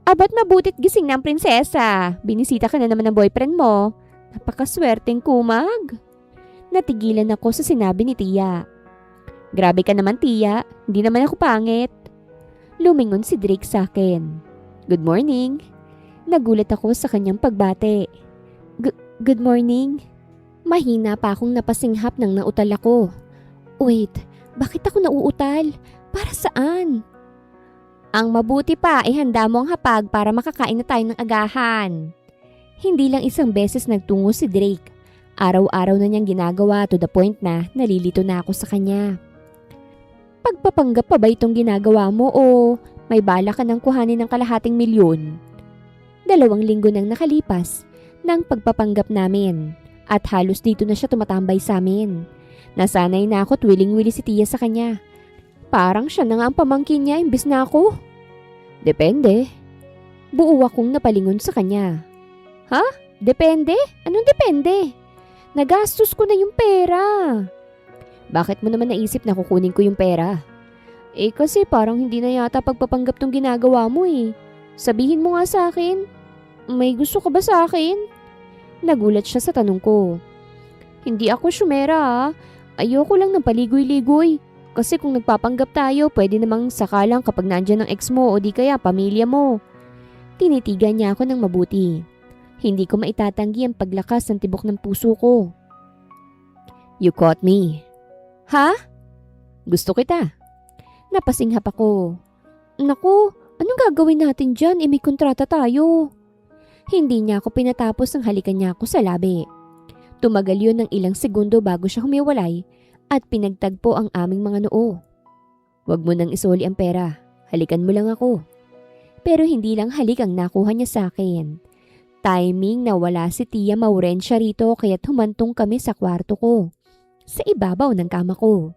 Abat mabutit gising ng prinsesa. Binisita ka na naman ng boyfriend mo. Napakaswerteng kumag. Natigilan ako sa sinabi ni Tia. Grabe ka naman Tia, hindi naman ako pangit. Lumingon si Drake sa akin. Good morning. Nagulat ako sa kanyang pagbate. Good morning. Mahina pa akong napasinghap nang nautal ako. Wait, bakit ako nauutal? Para saan? Ang mabuti pa handa mo ang hapag para makakain na tayo ng agahan. Hindi lang isang beses nagtungo si Drake. Araw-araw na niyang ginagawa to the point na nalilito na ako sa kanya. Pagpapanggap pa ba itong ginagawa mo o may bala ka ng kuhanin ng kalahating milyon? 2 linggo nang nakalipas ng pagpapanggap namin at halos dito na siya tumatambay sa amin. Nasanay na ako at willing-willy si Tia sa kanya. Parang siya na nga ang pamangkin niya imbes na ako. Depende. Buo akong napalingon sa kanya. Ha? Depende? Anong depende? Nagastos ko na yung pera. Bakit mo naman naisip na kukunin ko yung pera? Kasi parang hindi na yata pagpapanggap tong ginagawa mo Sabihin mo nga sa akin. May gusto ka ba sa akin? Nagulat siya sa tanong ko. Hindi ako syumera Ayoko lang ng paligoy-ligoy. Kasi kung nagpapanggap tayo, pwede namang sakalang kapag nandyan ang ex mo o di kaya pamilya mo. Tinitigan niya ako ng mabuti. Hindi ko maitatanggi ang paglakas ng tibok ng puso ko. You caught me. Ha? Gusto kita. Napasinghap ako. Naku, anong gagawin natin dyan? May kontrata tayo. Hindi niya ako pinatapos ng halikan niya ako sa labi. Tumagal yun ng ilang segundo bago siya humiwalay at pinagtagpo ang aming mga noo. Huwag mo nang isoli ang pera. Halikan mo lang ako. Pero hindi lang halik ang nakuha niya sa akin. Timing na wala si Tia Maurensya rito kaya't humantong kami sa kwarto ko. Sa ibabaw ng kama ko.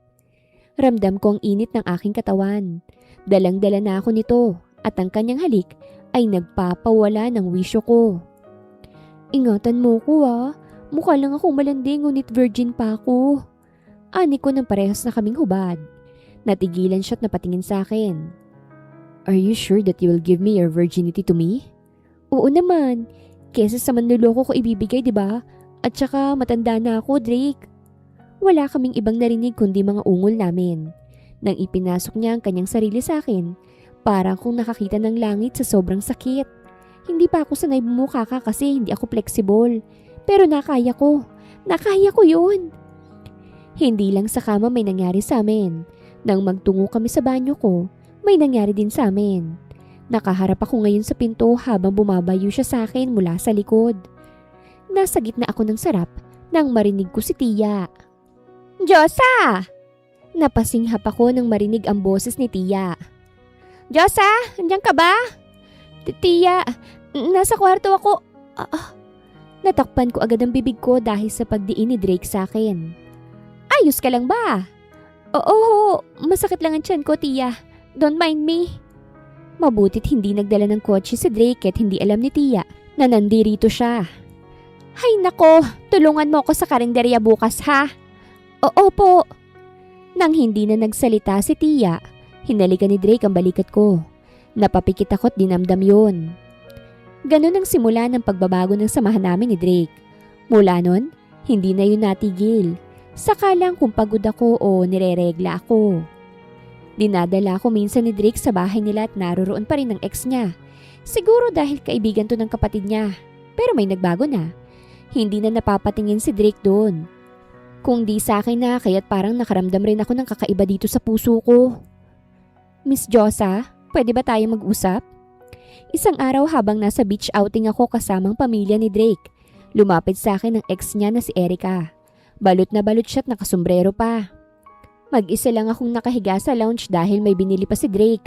Ramdam ko ang init ng aking katawan. Dalang-dala na ako nito at ang kanyang halik ay nagpapawala ng wisyo ko. Ingatan mo ko mukha lang akong malandi ngunit virgin pa ako. Ani ko nang parehas na kaming hubad. Natigilan siya at napatingin sa akin. Are you sure that you will give me your virginity to me? Oo naman. Kesa sa manluloko ko ibibigay, di ba? At saka matanda na ako, Drake. Wala kaming ibang narinig kundi mga ungol namin. Nang ipinasok niya ang kanyang sarili sa akin, parang kung nakakita ng langit sa sobrang sakit. Hindi pa ako sanay bumukaka kasi hindi ako flexible. Pero nakaya ko. Nakaya ko yun. Hindi lang sa kama may nangyari sa amin. Nang magtungo kami sa banyo ko, may nangyari din sa amin. Nakaharap ako ngayon sa pinto habang bumabayo siya sa akin mula sa likod. Nasa gitna ako ng sarap nang marinig ko si Tia. Diyosa! Napasinghap ako nang marinig ang boses ni Tia. Diyosa, andiyan ka ba? Tia, nasa kwarto ako. Natakpan ko agad ang bibig ko dahil sa pagdiin ni Drake sa akin. Ayos ka lang ba? Oo, masakit lang ang tiyan ko, Tia. Don't mind me. Mabutit hindi nagdala ng kotse si Drake at hindi alam ni Tia na nandirito siya. Hay nako, tulungan mo ako sa karinderya bukas ha. Oo po. Nang hindi na nagsalita si Tia, hinalikan ni Drake ang balikat ko. Napapikit ako at dinamdam yun. Ganun ang simula ng pagbabago ng samahan namin ni Drake. Mula nun, hindi na yun natigil. Saka lang kung pagod ako o nireregla ako. Dinadala ko minsan ni Drake sa bahay nila at naroroon pa rin ang ex niya. Siguro dahil kaibigan to ng kapatid niya. Pero may nagbago na. Hindi na napapatingin si Drake doon. Kung di sa akin na kaya't parang nakaramdam rin ako ng kakaiba dito sa puso ko. Miss Josa, pwede ba tayo mag-usap? Isang araw habang nasa beach outing ako kasamang pamilya ni Drake, lumapit sa akin ang ex niya na si Erica. Balot na balot siya at nakasombrero pa. Mag-isa lang akong nakahiga sa lounge dahil may binili pa si Drake.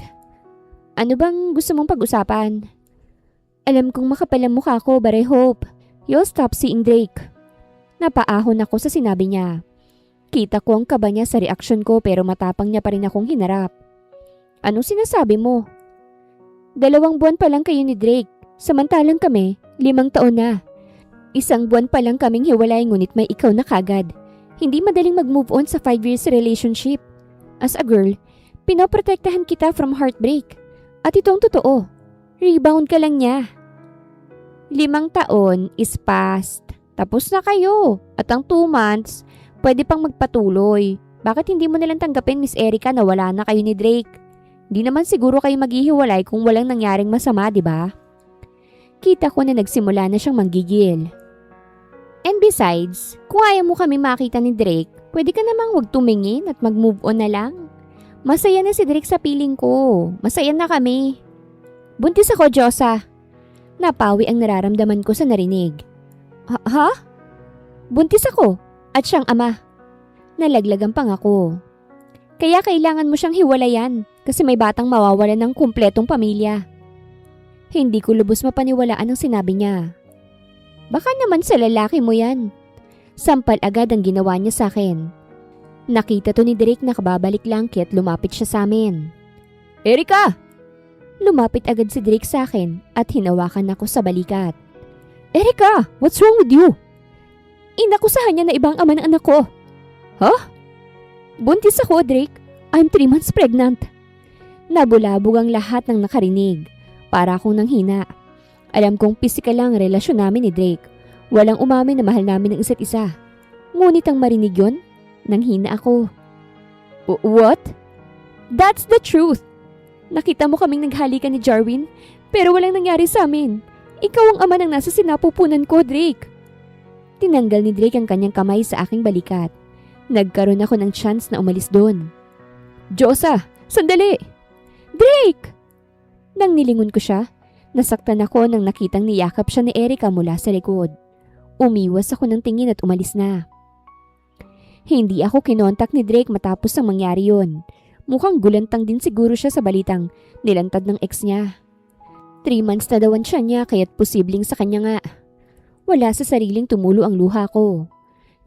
Ano bang gusto mong pag-usapan? Alam kong makapal ang mukha ko but I hope you'll stop seeing Drake. Napaahon ako sa sinabi niya. Kita ko ang kaba niya sa reaksyon ko pero matapang niya pa rin akong hinarap. Anong sinasabi mo? 2 buwan pa lang kayo ni Drake, samantalang kami, 5 taon na. 1 buwan pa lang kaming hiwalay ngunit may ikaw na kagad. Hindi madaling mag-move on sa 5 years relationship. As a girl, pinoprotektahan kita from heartbreak. At itong totoo, rebound ka lang niya. 5 taon is past. Tapos na kayo. At ang 2 months, pwede pang magpatuloy. Bakit hindi mo nalang tanggapin, Miss Erica, na wala na kayo ni Drake? Di naman siguro kayo maghihiwalay kung walang nangyaring masama, di ba? Kita ko na nagsimula na siyang manggigil. And besides, kung ayaw mo kami makita ni Drake, pwede ka namang huwag tumingin at mag-move on na lang. Masaya na si Drake sa piling ko. Masaya na kami. Buntis ako, Josa. Napawi ang nararamdaman ko sa narinig. Ha? Buntis ako at siyang ama. Nalaglagan pang ako. Kaya kailangan mo siyang hiwalayan kasi may batang mawawalan ng kumpletong pamilya. Hindi ko lubos mapaniwalaan ang sinabi niya. Baka naman sa lalaki mo yan. Sampal agad ang ginawa niya sa akin. Nakita to ni Drake na kababalik lang kaya't lumapit siya sa amin. Erica! Lumapit agad si Drake sa akin at hinawakan ako sa balikat. Erica! What's wrong with you? Inakusahan niya na ibang ama ng anak ko. Huh? Buntis ako, Drake. I'm 3 months pregnant. Nabulabog ang lahat ng nakarinig. Para akong nanghina. Alam kong pisikal lang ang relasyon namin ni Drake. Walang umamin na mahal namin ng isa't isa. Ngunit ang marinig yun, nanghina ako. What? That's the truth. Nakita mo kaming naghalikan ni Jarwin, pero walang nangyari sa amin. Ikaw ang ama ng nasa sinapupunan ko, Drake. Tinanggal ni Drake ang kanyang kamay sa aking balikat. Nagkaroon ako ng chance na umalis doon. Josa, sandali! Drake! Nang nilingon ko siya, nasaktan ako nang nakitang niyakap siya ni Erica mula sa likod. Umiwas ako ng tingin at umalis na. Hindi ako kinontak ni Drake matapos ang mangyari yun. Mukhang gulantang din siguro siya sa balitang nilantad ng ex niya. 3 months na daw ang tiyan niya kaya't posibleng sa kanya nga. Wala sa sariling tumulo ang luha ko.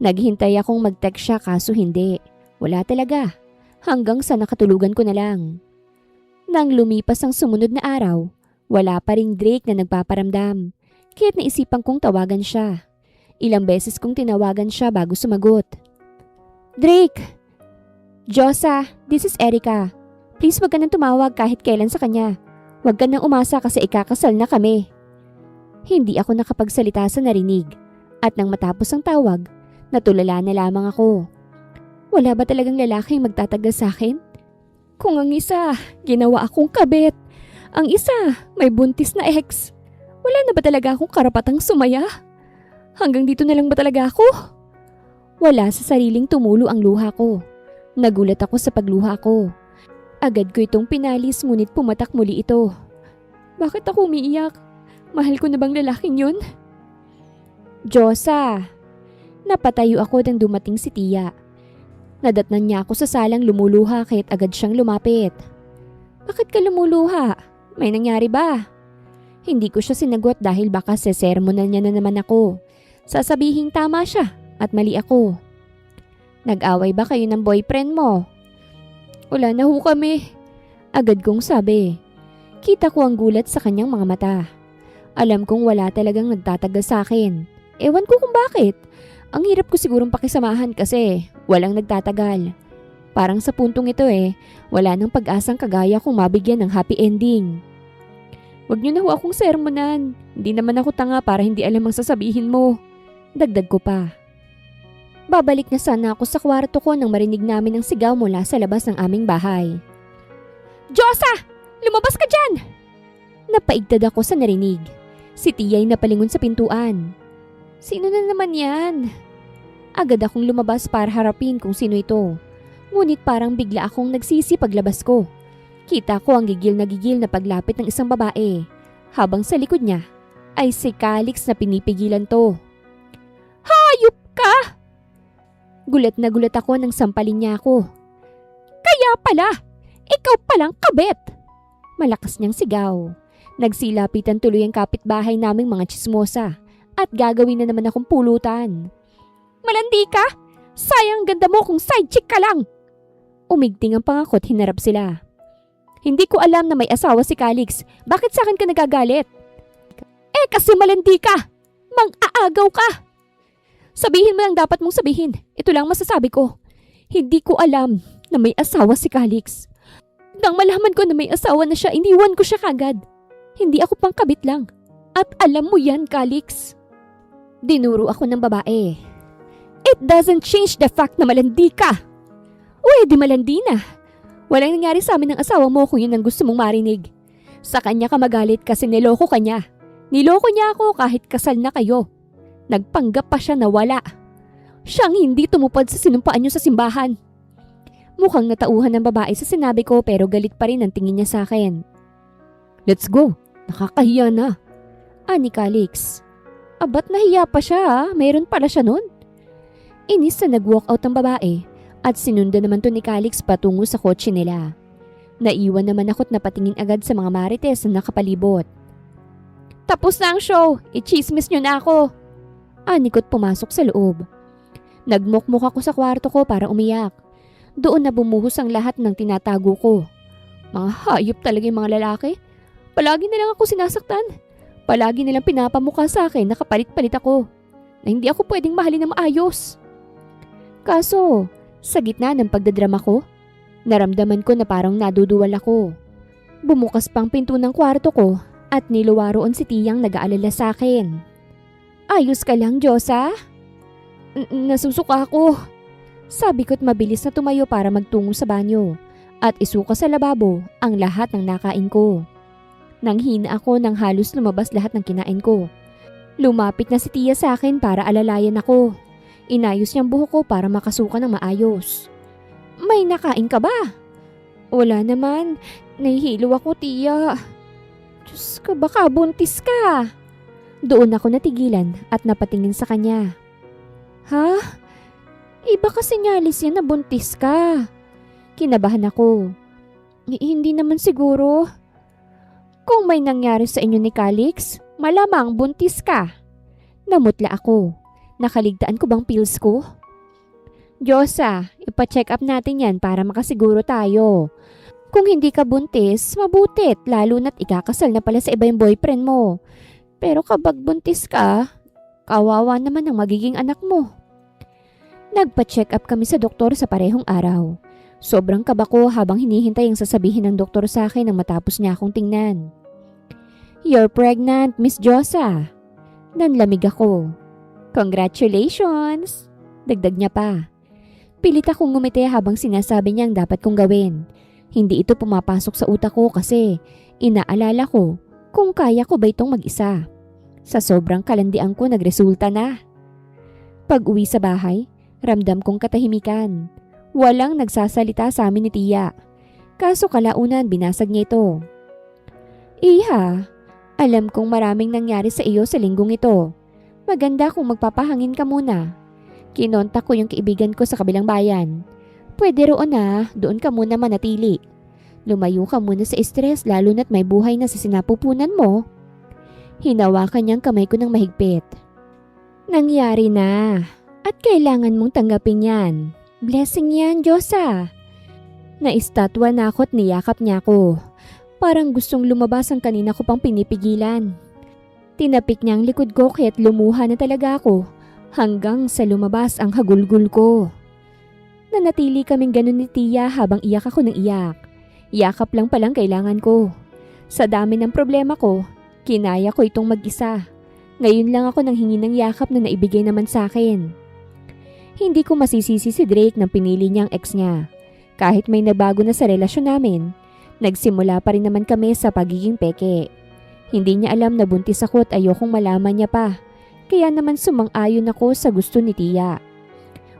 Naghintay akong mag-text siya kaso hindi. Wala talaga. hanggang sa nakatulugan ko na lang. Nang lumipas ang sumunod na araw, wala pa ring Drake na nagpaparamdam, kaya't naisipan kong tawagan siya. Ilang beses kong tinawagan siya bago sumagot. Drake! Josa, this is Erica. Please wag ka nang tumawag kahit kailan sa kanya. Wag ka nang umasa kasi ikakasal na kami. Hindi ako nakapagsalita sa narinig at nang matapos ang tawag, natulala na lamang ako. Wala ba talagang lalaking magtatagal sa akin? Kung ang isa, ginawa akong kabit. Ang isa, may buntis na ex. Wala na ba talaga akong karapatang sumaya? Hanggang dito na lang ba talaga ako? Wala sa sariling tumulo ang luha ko. Nagulat ako sa pagluha ko. Agad ko itong pinalis ngunit pumatak muli ito. Bakit ako umiiyak? Mahal ko na bang lalaking yun? Josa! Napatayo ako nang dumating si Tia. Nadatnan niya ako sa salang lumuluha kaya't agad siyang lumapit. Bakit ka lumuluha? May nangyari ba? Hindi ko siya sinagot dahil baka sesermonan niya na naman ako. Sasabihing tama siya at mali ako. Nag-away ba kayo ng boyfriend mo? Wala na ho kami. Agad kong sabi. Kita ko ang gulat sa kanyang mga mata. Alam kong wala talagang nagtatagal sa akin. Ewan ko kung bakit. Ang hirap ko sigurong pakisamahan kasi walang nagtatagal. Parang sa puntong ito wala nang pag-asang kagaya kung mabigyan ng happy ending. Huwag niyo na ho akong sermonan. Hindi naman ako tanga para hindi alam ang sasabihin mo. Dagdag ko pa. Babalik na sana ako sa kwarto ko nang marinig namin ang sigaw mula sa labas ng aming bahay. Josa! Lumabas ka dyan! Napaigtad ako sa narinig. Si Tiya'y napalingon sa pintuan. Sino na naman yan? Agad akong lumabas para harapin kung sino ito. Ngunit parang bigla akong nagsisi paglabas ko. Kita ko ang gigil na paglapit ng isang babae. Habang sa likod niya ay si Calix na pinipigilan to. Hayop ka! Gulat na gulat ako nang sampalin niya ako. Kaya pala! Ikaw palang kabit! Malakas niyang sigaw. Nagsilapitan tuloy ang kapitbahay naming mga tsismosa at gagawin na naman akong pulutan. Malandi ka? Sayang ganda mo kung side chick ka lang! Umigting ang pangakot, hinarap sila. Hindi ko alam na may asawa si Calix. Bakit sa akin ka nagagalit? Kasi malandi ka! Mang-aagaw ka! Sabihin mo ang dapat mong sabihin. Ito lang masasabi ko. Hindi ko alam na may asawa si Calix. Nang malaman ko na may asawa na siya, iniwan ko siya kagad. Hindi ako pangkabit lang. At alam mo yan, Calix. Dinuro ako ng babae. It doesn't change the fact na malandi ka. Uy, di malandi na. Walang nangyari sa amin ng asawa mo kung yun ang gusto mong marinig. Sa kanya ka magalit kasi niloko ka niya. Niloko niya ako kahit kasal na kayo. Nagpanggap pa siya na wala. Siyang hindi tumupad sa sinumpaan niyo sa simbahan. Mukhang natauhan ng babae sa sinabi ko pero galit pa rin ang tingin niya sa akin. Let's go. Nakakahiya na. Ani Calix. Abat nahiya pa siya mayroon pala siya nun. Inis na nag-walk out ang babae at sinundan naman to ni Calix patungo sa kotse nila. Naiwan naman ako't napatingin agad sa mga marites na nakapalibot. Tapos na ang show. I-chismis niyo na ako. Anikot pumasok sa loob. Nagmukmuk ako sa kwarto ko para umiyak. Doon na bumuhos ang lahat ng tinatago ko. Mga hayop talaga yung mga lalaki. Palagi nilang ako sinasaktan. Palagi nilang pinapamukha sa akin na kapalit-palit ako. Na hindi ako pwedeng mahalin na maayos. Kaso, sa gitna ng pagdadrama ko, naramdaman ko na parang naduduwal ako. Bumukas pang pinto ng kwarto ko at niluwa roon si Tiyang nag-aalala sa akin. Ayos ka lang, Josa? Nasusuka ako. Sabi ko't mabilis na tumayo para magtungo sa banyo at isuka sa lababo ang lahat ng nakain ko. Nanghina ako nang halos lumabas lahat ng kinain ko. Lumapit na si Tia sa akin para alalayan ako. Inayos niyang buhok ko para makasuka ng maayos. May nakain ka ba? Wala naman. Nahihilo ako, Tia. Diyos ka, baka buntis ka. Doon ako natigilan at napatingin sa kanya. Ha? Iba kasi sinyalis yan na buntis ka. Kinabahan ako. Hindi naman siguro. Kung may nangyari sa inyo ni Calix, malamang buntis ka. Namutla ako. Nakaligtaan ko bang pills ko? Diyosa, ipa-check up natin yan para makasiguro tayo. Kung hindi ka buntis, mabutit lalo na't ikakasal na pala sa iba yung boyfriend mo. Pero kapag buntis ka, kawawa naman ang magiging anak mo. Nagpa-check up kami sa doktor sa parehong araw. Sobrang kaba ko habang hinihintay ang sasabihin ng doktor sa akin nang matapos niya akong tingnan. You're pregnant, Miss Diyosa. Nanlamig ako. Congratulations! Dagdag niya pa. Pilit akong ngumiti habang sinasabi niya ang dapat kong gawin. Hindi ito pumapasok sa utak ko kasi inaalala ko kung kaya ko ba itong mag-isa. Sa sobrang kalandian ko nagresulta na. Pag-uwi sa bahay, ramdam kong katahimikan. Walang nagsasalita sa amin ni Tia. Kaso kalaunan binasag niya ito. Iha, alam kong maraming nangyari sa iyo sa linggong ito. Maganda kung magpapahangin ka muna. Kinontak ko yung kaibigan ko sa kabilang bayan. Pwede roon na, doon ka muna manatili. Lumayo ka muna sa stress lalo na't may buhay na sa sinapupunan mo. Hinawakan niyang kamay ko ng mahigpit. Nangyari na at kailangan mong tanggapin yan. Blessing yan, Diyosa. Naistatwa na ako at niyakap niya ako. Parang gustong lumabas ang kanina ko pang pinipigilan. Tinapik niya ang likod ko kaya't lumuha na talaga ako hanggang sa lumabas ang hagulgul ko. Nanatili kaming ganun ni Tia habang iyak ako ng iyak. Yakap lang palang kailangan ko. Sa dami ng problema ko, kinaya ko itong mag-isa. Ngayon lang ako nanghingi ng yakap na naibigay naman sa akin. Hindi ko masisisi si Drake nang pinili niyang ex niya. Kahit may nabago na sa relasyon namin, nagsimula pa rin naman kami sa pagiging peke. Hindi niya alam na buntis ako at ayokong malaman niya pa. Kaya naman sumang-ayon ako sa gusto ni Tia.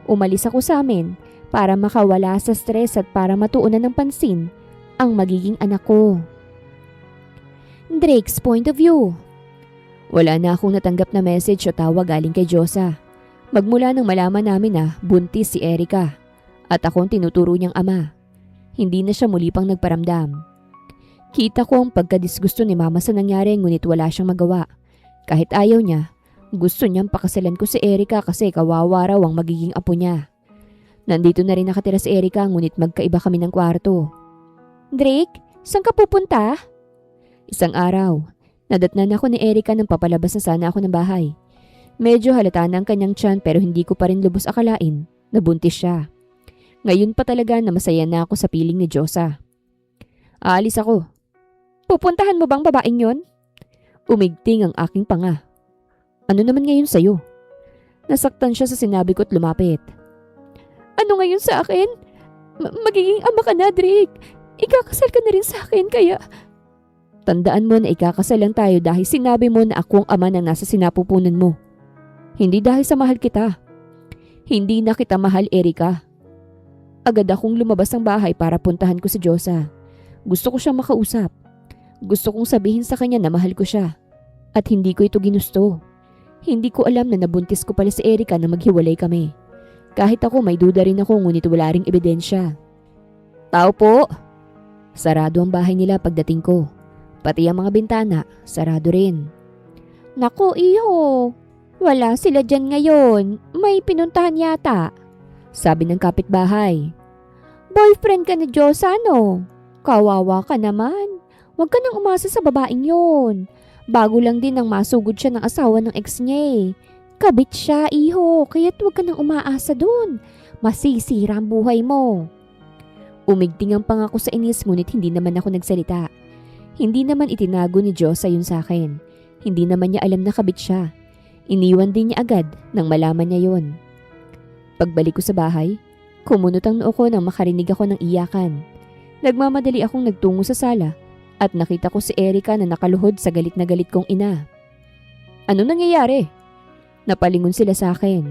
Umalis ako sa amin para makawala sa stress at para matuunan ng pansin ang magiging anak ko. Drake's point of view. Wala na akong natanggap na message o tawag galing kay Diyosa. Magmula nang malaman namin na buntis si Erica at akong tinuturo niyang ama. Hindi na siya muli pang nagparamdam. Kita ko ang pagkadisgusto ni Mama sa nangyari ngunit wala siyang magawa. Kahit ayaw niya, gusto niyang pakasalan ko si Erica kasi kawawa raw ang magiging apo niya. Nandito na rin nakatira si Erica ngunit magkaiba kami ng kwarto. Drake, saan ka pupunta? Isang araw, nadatnan ako ni Erica nang papalabas na sana ako ng bahay. Medyo halata na ang kanyang tiyan pero hindi ko pa rin lubos akalain na buntis siya. Ngayon pa talaga na masaya na ako sa piling ni Diyosa. Aalis ako. Pupuntahan mo bang babaeng yon? Umigting ang aking panga. Ano naman ngayon sa'yo? Nasaktan siya sa sinabi ko at lumapit. Ano ngayon sa akin? Magiging ama ka na, Drake. Ikakasal ka na rin sa akin kaya... Tandaan mo na ikakasal lang tayo dahil sinabi mo na ako ang ama na nasa sinapupunan mo. Hindi dahil sa mahal kita. Hindi na kita mahal, Erica. Agad akong lumabas ng bahay para puntahan ko si Diyosa. Gusto ko siyang makausap. Gusto kong sabihin sa kanya na mahal ko siya. At hindi ko ito ginusto. Hindi ko alam na nabuntis ko pala si Erica na maghiwalay kami. Kahit ako may duda rin ako ngunit wala ring ebidensya. Tao po! Sarado ang bahay nila pagdating ko. Pati ang mga bintana, sarado rin. Naku, iho! Wala sila dyan ngayon. May pinuntahan yata. Sabi ng kapitbahay. Boyfriend ka ni Diyosa, no? Kawawa ka naman. Huwag ka nang umasa sa babaeng yon. Bago lang din nang masugod siya ng asawa ng ex niya eh. Kabit siya, iho, kaya't huwag ka nang umaasa dun. Masisira ang buhay mo. Umigting ang pangako sa inis ngunit hindi naman ako nagsalita. Hindi naman itinago ni Diyosa yun sa akin. Hindi naman niya alam na kabit siya. Iniwan din niya agad nang malaman niya yun. Pagbalik ko sa bahay, kumunot ang noo ko nang makarinig ako ng iyakan. Nagmamadali akong nagtungo sa sala at nakita ko si Erica na nakaluhod sa galit na galit kong ina. Ano nangyayari? Napalingon sila sa akin.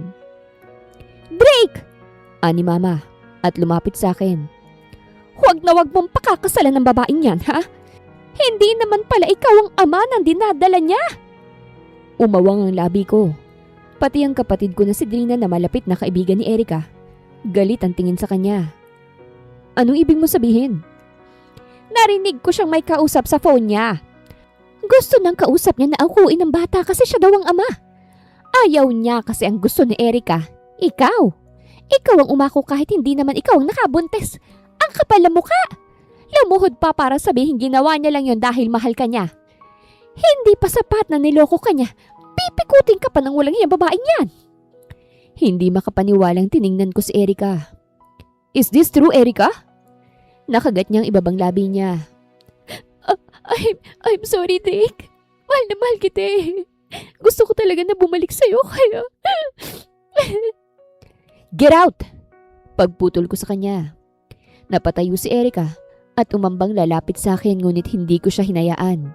Drake! Ani Mama at lumapit sa akin. Huwag na huwag mong pakakasalan ng babaeng yan, ha? Hindi naman pala ikaw ang ama ng dinadala niya. Umawang ang labi ko. Pati ang kapatid ko na si Drina na malapit na kaibigan ni Erica. Galit ang tingin sa kanya. Anong ibig mo sabihin? Narinig ko siyang may kausap sa phone niya. Gusto ng kausap niya na akuin ng bata kasi siya daw ang ama. Ayaw niya kasi ang gusto ni Erica, ikaw. Ikaw ang umako kahit hindi naman ikaw ang nakabuntis. Ang kapal na mukha. Lumuhod pa para sabihin ginawa niya lang yon dahil mahal ka niya. Hindi pa sapat na niloko ka niya. Pipikutin ka pa ng walang hiyang babaeng yan. Hindi makapaniwalang tiningnan ko si Erica. Is this true, Erica? Nakagat niyang ibabang labi niya. I'm sorry, Dick. Mahal na mahal kita eh. Gusto ko talaga na bumalik sa'yo kaya... Get out! Pagputol ko sa kanya. Napatayo si Erica at umambang lalapit sa akin ngunit hindi ko siya hinayaan.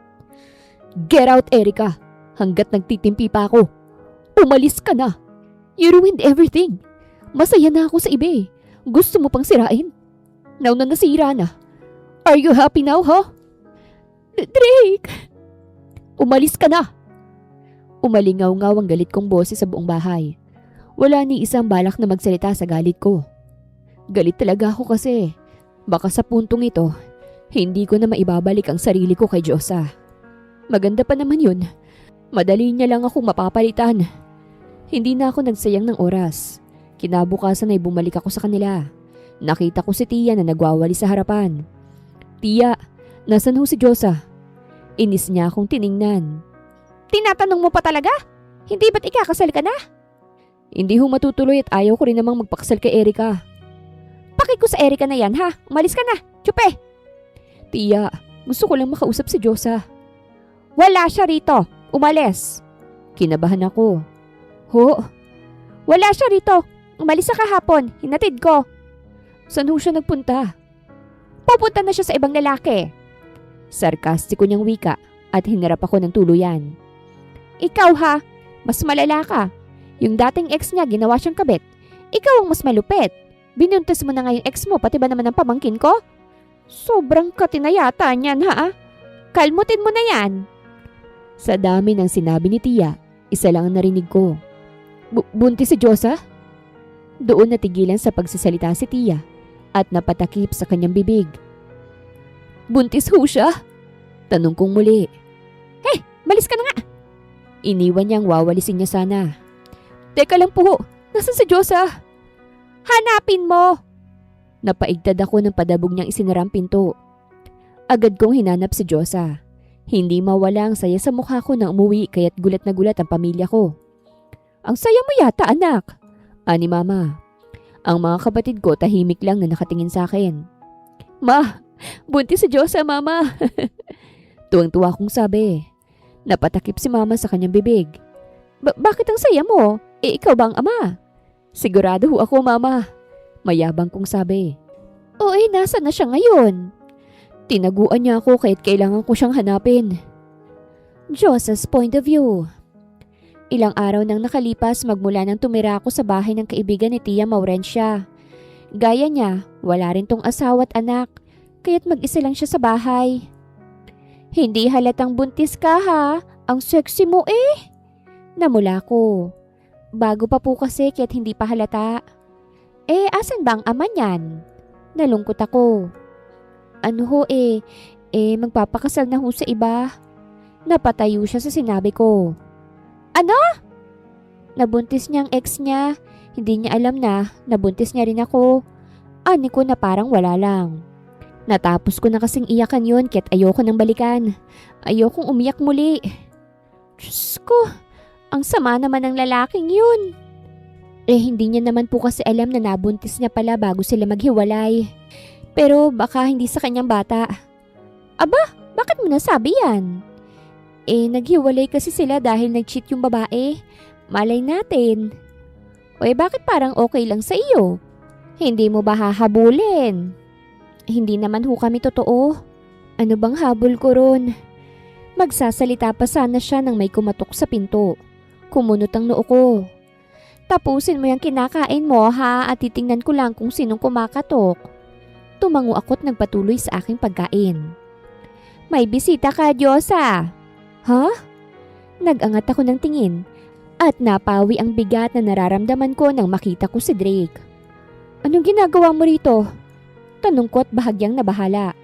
Get out, Erica! Hanggat nagtitimpi pa ako. Umalis ka na! You ruined everything. Masaya na ako sa iba eh. Gusto mo pang sirain? Now na nasira na. Are you happy now, huh? Drake! Umalis ka na! Umalingaw-ngaw ang galit kong boses sa buong bahay. Wala ni isang balak na magsalita sa galit ko. Galit talaga ako kasi baka sa puntong ito, hindi ko na maibabalik ang sarili ko kay Diyosa. Maganda pa naman yun. Madali niya lang akong mapapalitan. Hindi na ako nagsayang ng oras. Kinabukasan ay bumalik ako sa kanila. Nakita ko si Tia na nagwawali sa harapan. Tia, nasan ho si Diyosa? Inis niya akong tiningnan. Tinatanong mo pa talaga? Hindi ba't ikakasal ka na? Hindi ho matutuloy at ayaw ko rin namang magpakasal kay Erica. Paki ko sa Erica na yan ha. Umalis ka na. Tsupe! Tia, gusto ko lang makausap si Diyosa. Wala siya rito. Umalis. Kinabahan ako. Ho? Wala siya rito. Umalis sa kahapon. Hinatid ko. Saan ho siya nagpunta? Pupunta na siya sa ibang lalaki. Sarkastiko niyang wika at hinarap ako ng tuluyan. Ikaw ha, mas malala ka. Yung dating ex niya ginawa siyang kabit. Ikaw ang mas malupit. Binuntis mo na nga yung ex mo pati ba naman ang pamangkin ko? Sobrang katinayata niyan ha. Kalmutin mo na yan. Sa dami ng sinabi ni Tia, isa lang ang narinig ko. Buntis si Diyosa? Doon natigilan sa pagsasalita si Tia at napatakip sa kanyang bibig. Buntis ho siya? Tanong kong muli. Hey, malis ka na nga! Iniwan niyang wawalisin niya sana. Teka lang po, nasan si Diyosa? Hanapin mo! Napaigtad ako ng padabog niyang isinarang pinto. Agad kong hinanap si Diyosa. Hindi mawala ang saya sa mukha ko nang umuwi kaya't gulat na gulat ang pamilya ko. Ang saya mo yata anak, ani Mama. Ang mga kapatid ko tahimik lang na nakatingin sa akin. Ma, buntis si Diyosa Mama. Tuwang-tuwa kong sabi. Napatakip si Mama sa kanyang bibig. Bakit ang saya mo? Ikaw ba ang ama? Sigurado ho ako Mama. Mayabang kong sabi. O nasa na siya ngayon? Tinaguan niya ako kahit kailangan ko siyang hanapin. Diyosa's point of view. Ilang araw nang nakalipas magmula nang tumira ako sa bahay ng kaibigan ni Tia Maurencia. Gaya niya, wala rin tong asawa at anak, kaya't mag-isa lang siya sa bahay. Hindi halatang buntis ka ha, ang sexy mo eh. Namula ko. Bago pa po kasi kaya't hindi pa halata. Asan ba ang ama niyan? Nalungkot ako. Ano ho magpapakasal na ho sa iba. Napatayo siya sa sinabi ko. Ano? Nabuntis niya ang ex niya. Hindi niya alam na nabuntis niya rin ako. Ani ko na parang wala lang. Natapos ko na kasing iyakan yun kaya't ayoko nang balikan. Ayokong umiyak muli. Diyos ko, ang sama naman ng lalaking yun. Hindi niya naman po kasi alam na nabuntis niya pala bago sila maghiwalay. Pero baka hindi sa kanyang bata. Aba, bakit mo nasabi yan? Naghiwalay kasi sila dahil nag-cheat yung babae. Malay natin. Bakit parang okay lang sa iyo? Hindi mo ba hahabulin? Hindi naman ho kami totoo. Ano bang habol ko ron? Magsasalita pa sana siya nang may kumatok sa pinto. Kumunot ang noo ko. Tapusin mo yung kinakain mo ha at titingnan ko lang kung sinong kumakatok. Tumango ako't nagpatuloy sa aking pagkain. May bisita ka, Diyosa. Ha? Nag-angat ako ng tingin at napawi ang bigat na nararamdaman ko nang makita ko si Drake. Anong ginagawa mo rito? Tanong ko at bahagyang nabahala.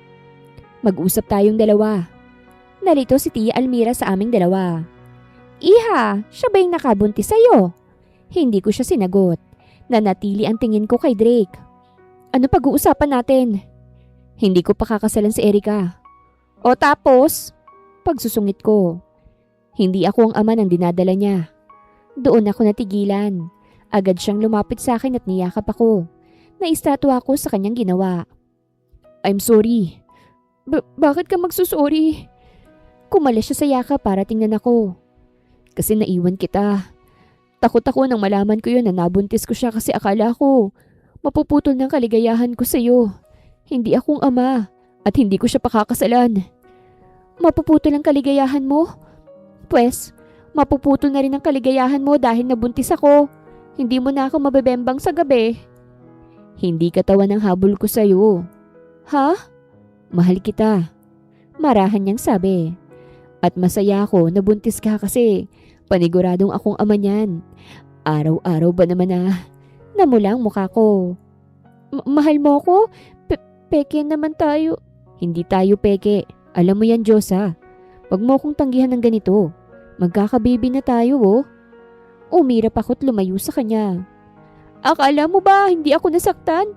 Mag-usap tayong dalawa. Narito si Tia Almira sa aming dalawa. Iha, siya ba yung nakabuntis sa'yo? Hindi ko siya sinagot. Nanatili ang tingin ko kay Drake. Ano pag-uusapan natin? Hindi ko pa kakasalan si Erica. O tapos? Pagsusungit ko. Hindi ako ang ama ng dinadala niya. Doon ako natigilan. Agad siyang lumapit sa akin at niyakap ako. Naistatwa ako sa kanyang ginawa. I'm sorry. Bakit ka magsusorry? Kumalas siya sa yakap para tingnan ako. Kasi naiwan kita. Takot ako nang malaman ko yun na nabuntis ko siya kasi akala ko mapuputol ng kaligayahan ko sa iyo. Hindi akong ama at hindi ko siya pakakasalan. Mapuputol ang kaligayahan mo? Pwes, mapuputol na rin ang kaligayahan mo dahil nabuntis ako. Hindi mo na ako mabebembang sa gabi. Hindi katawan ang habol ko sa iyo. Ha? Mahal kita. Marahan niyang sabi. At masaya ako na buntis ka kasi paniguradong akong ama niyan. Araw-araw ba naman namula ang mukha ko. Mahal mo ko? Peke naman tayo. Hindi tayo peke. Alam mo yan, Diyosa. Wag mo akong tanggihan ng ganito. Magkakababy na tayo, oh. Umirap ako't lumayo sa kanya. Akala mo ba hindi ako nasaktan?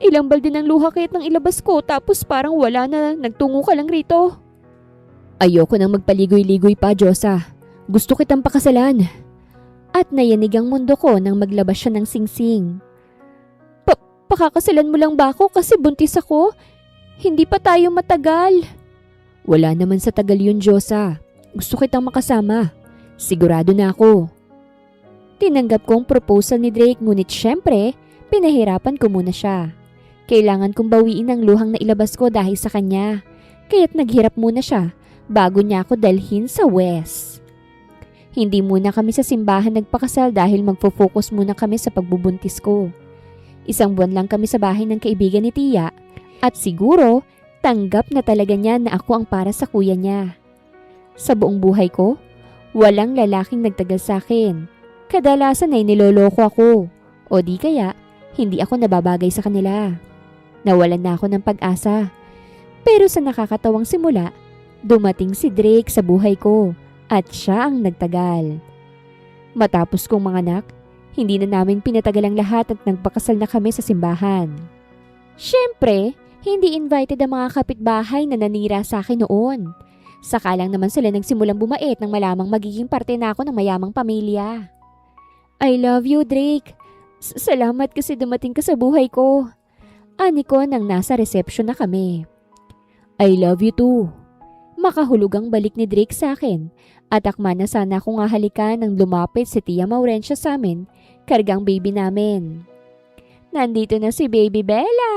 Ilang balde ng luha kahit nang ilabas ko tapos parang wala na, nagtungo ka lang rito. Ayoko nang magpaligoy-ligoy pa, Diyosa. Gusto kitang pakasalan. At nayanig ang mundo ko nang maglabas siya ng singsing. Pakakasalan mo lang ba ako kasi buntis ako? Hindi pa tayo matagal. Wala naman sa tagal yun, Diyosa. Gusto kitang makasama. Sigurado na ako. Tinanggap ko ang proposal ni Drake ngunit syempre, pinahirapan ko muna siya. Kailangan kong bawiin ang luhang nailabas ko dahil sa kanya. Kaya't naghirap muna siya bago niya ako dalhin sa West. Hindi muna kami sa simbahan nagpakasal dahil magfo-focus muna kami sa pagbubuntis ko. 1 buwan lang kami sa bahay ng kaibigan ni Tia at siguro tanggap na talaga niya na ako ang para sa kuya niya. Sa buong buhay ko, walang lalaking nagtagal sa akin. Kadalasan ay niloloko ako o di kaya hindi ako nababagay sa kanila. Nawalan na ako ng pag-asa. Pero sa nakakatawang simula, dumating si Drake sa buhay ko at siya ang nagtagal. Matapos kong manganak, hindi na namin pinatagal ang lahat at nagpakasal na kami sa simbahan. Siyempre, hindi invited ang mga kapitbahay na nanira sa akin noon. Saka lang naman sila nagsimulang bumait nang malamang magiging parte na ako ng mayamang pamilya. I love you, Drake. Salamat kasi dumating ka sa buhay ko. Ani ko nang nasa reception na kami. I love you too. Makahulugang balik ni Drake sa akin at akma na sana akong hahalikan nang lumapit si Tia Maurencia sa amin, kargang baby namin. Nandito na si Baby Bella!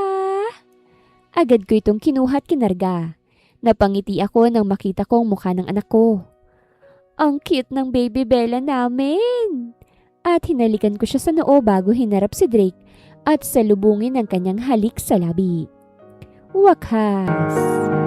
Agad ko itong kinuha at kinarga. Napangiti ako nang makita ko ang mukha ng anak ko. Ang cute ng Baby Bella namin! At hinalikan ko siya sa noo bago hinarap si Drake at salubungin ang kanyang halik sa labi. Wakas!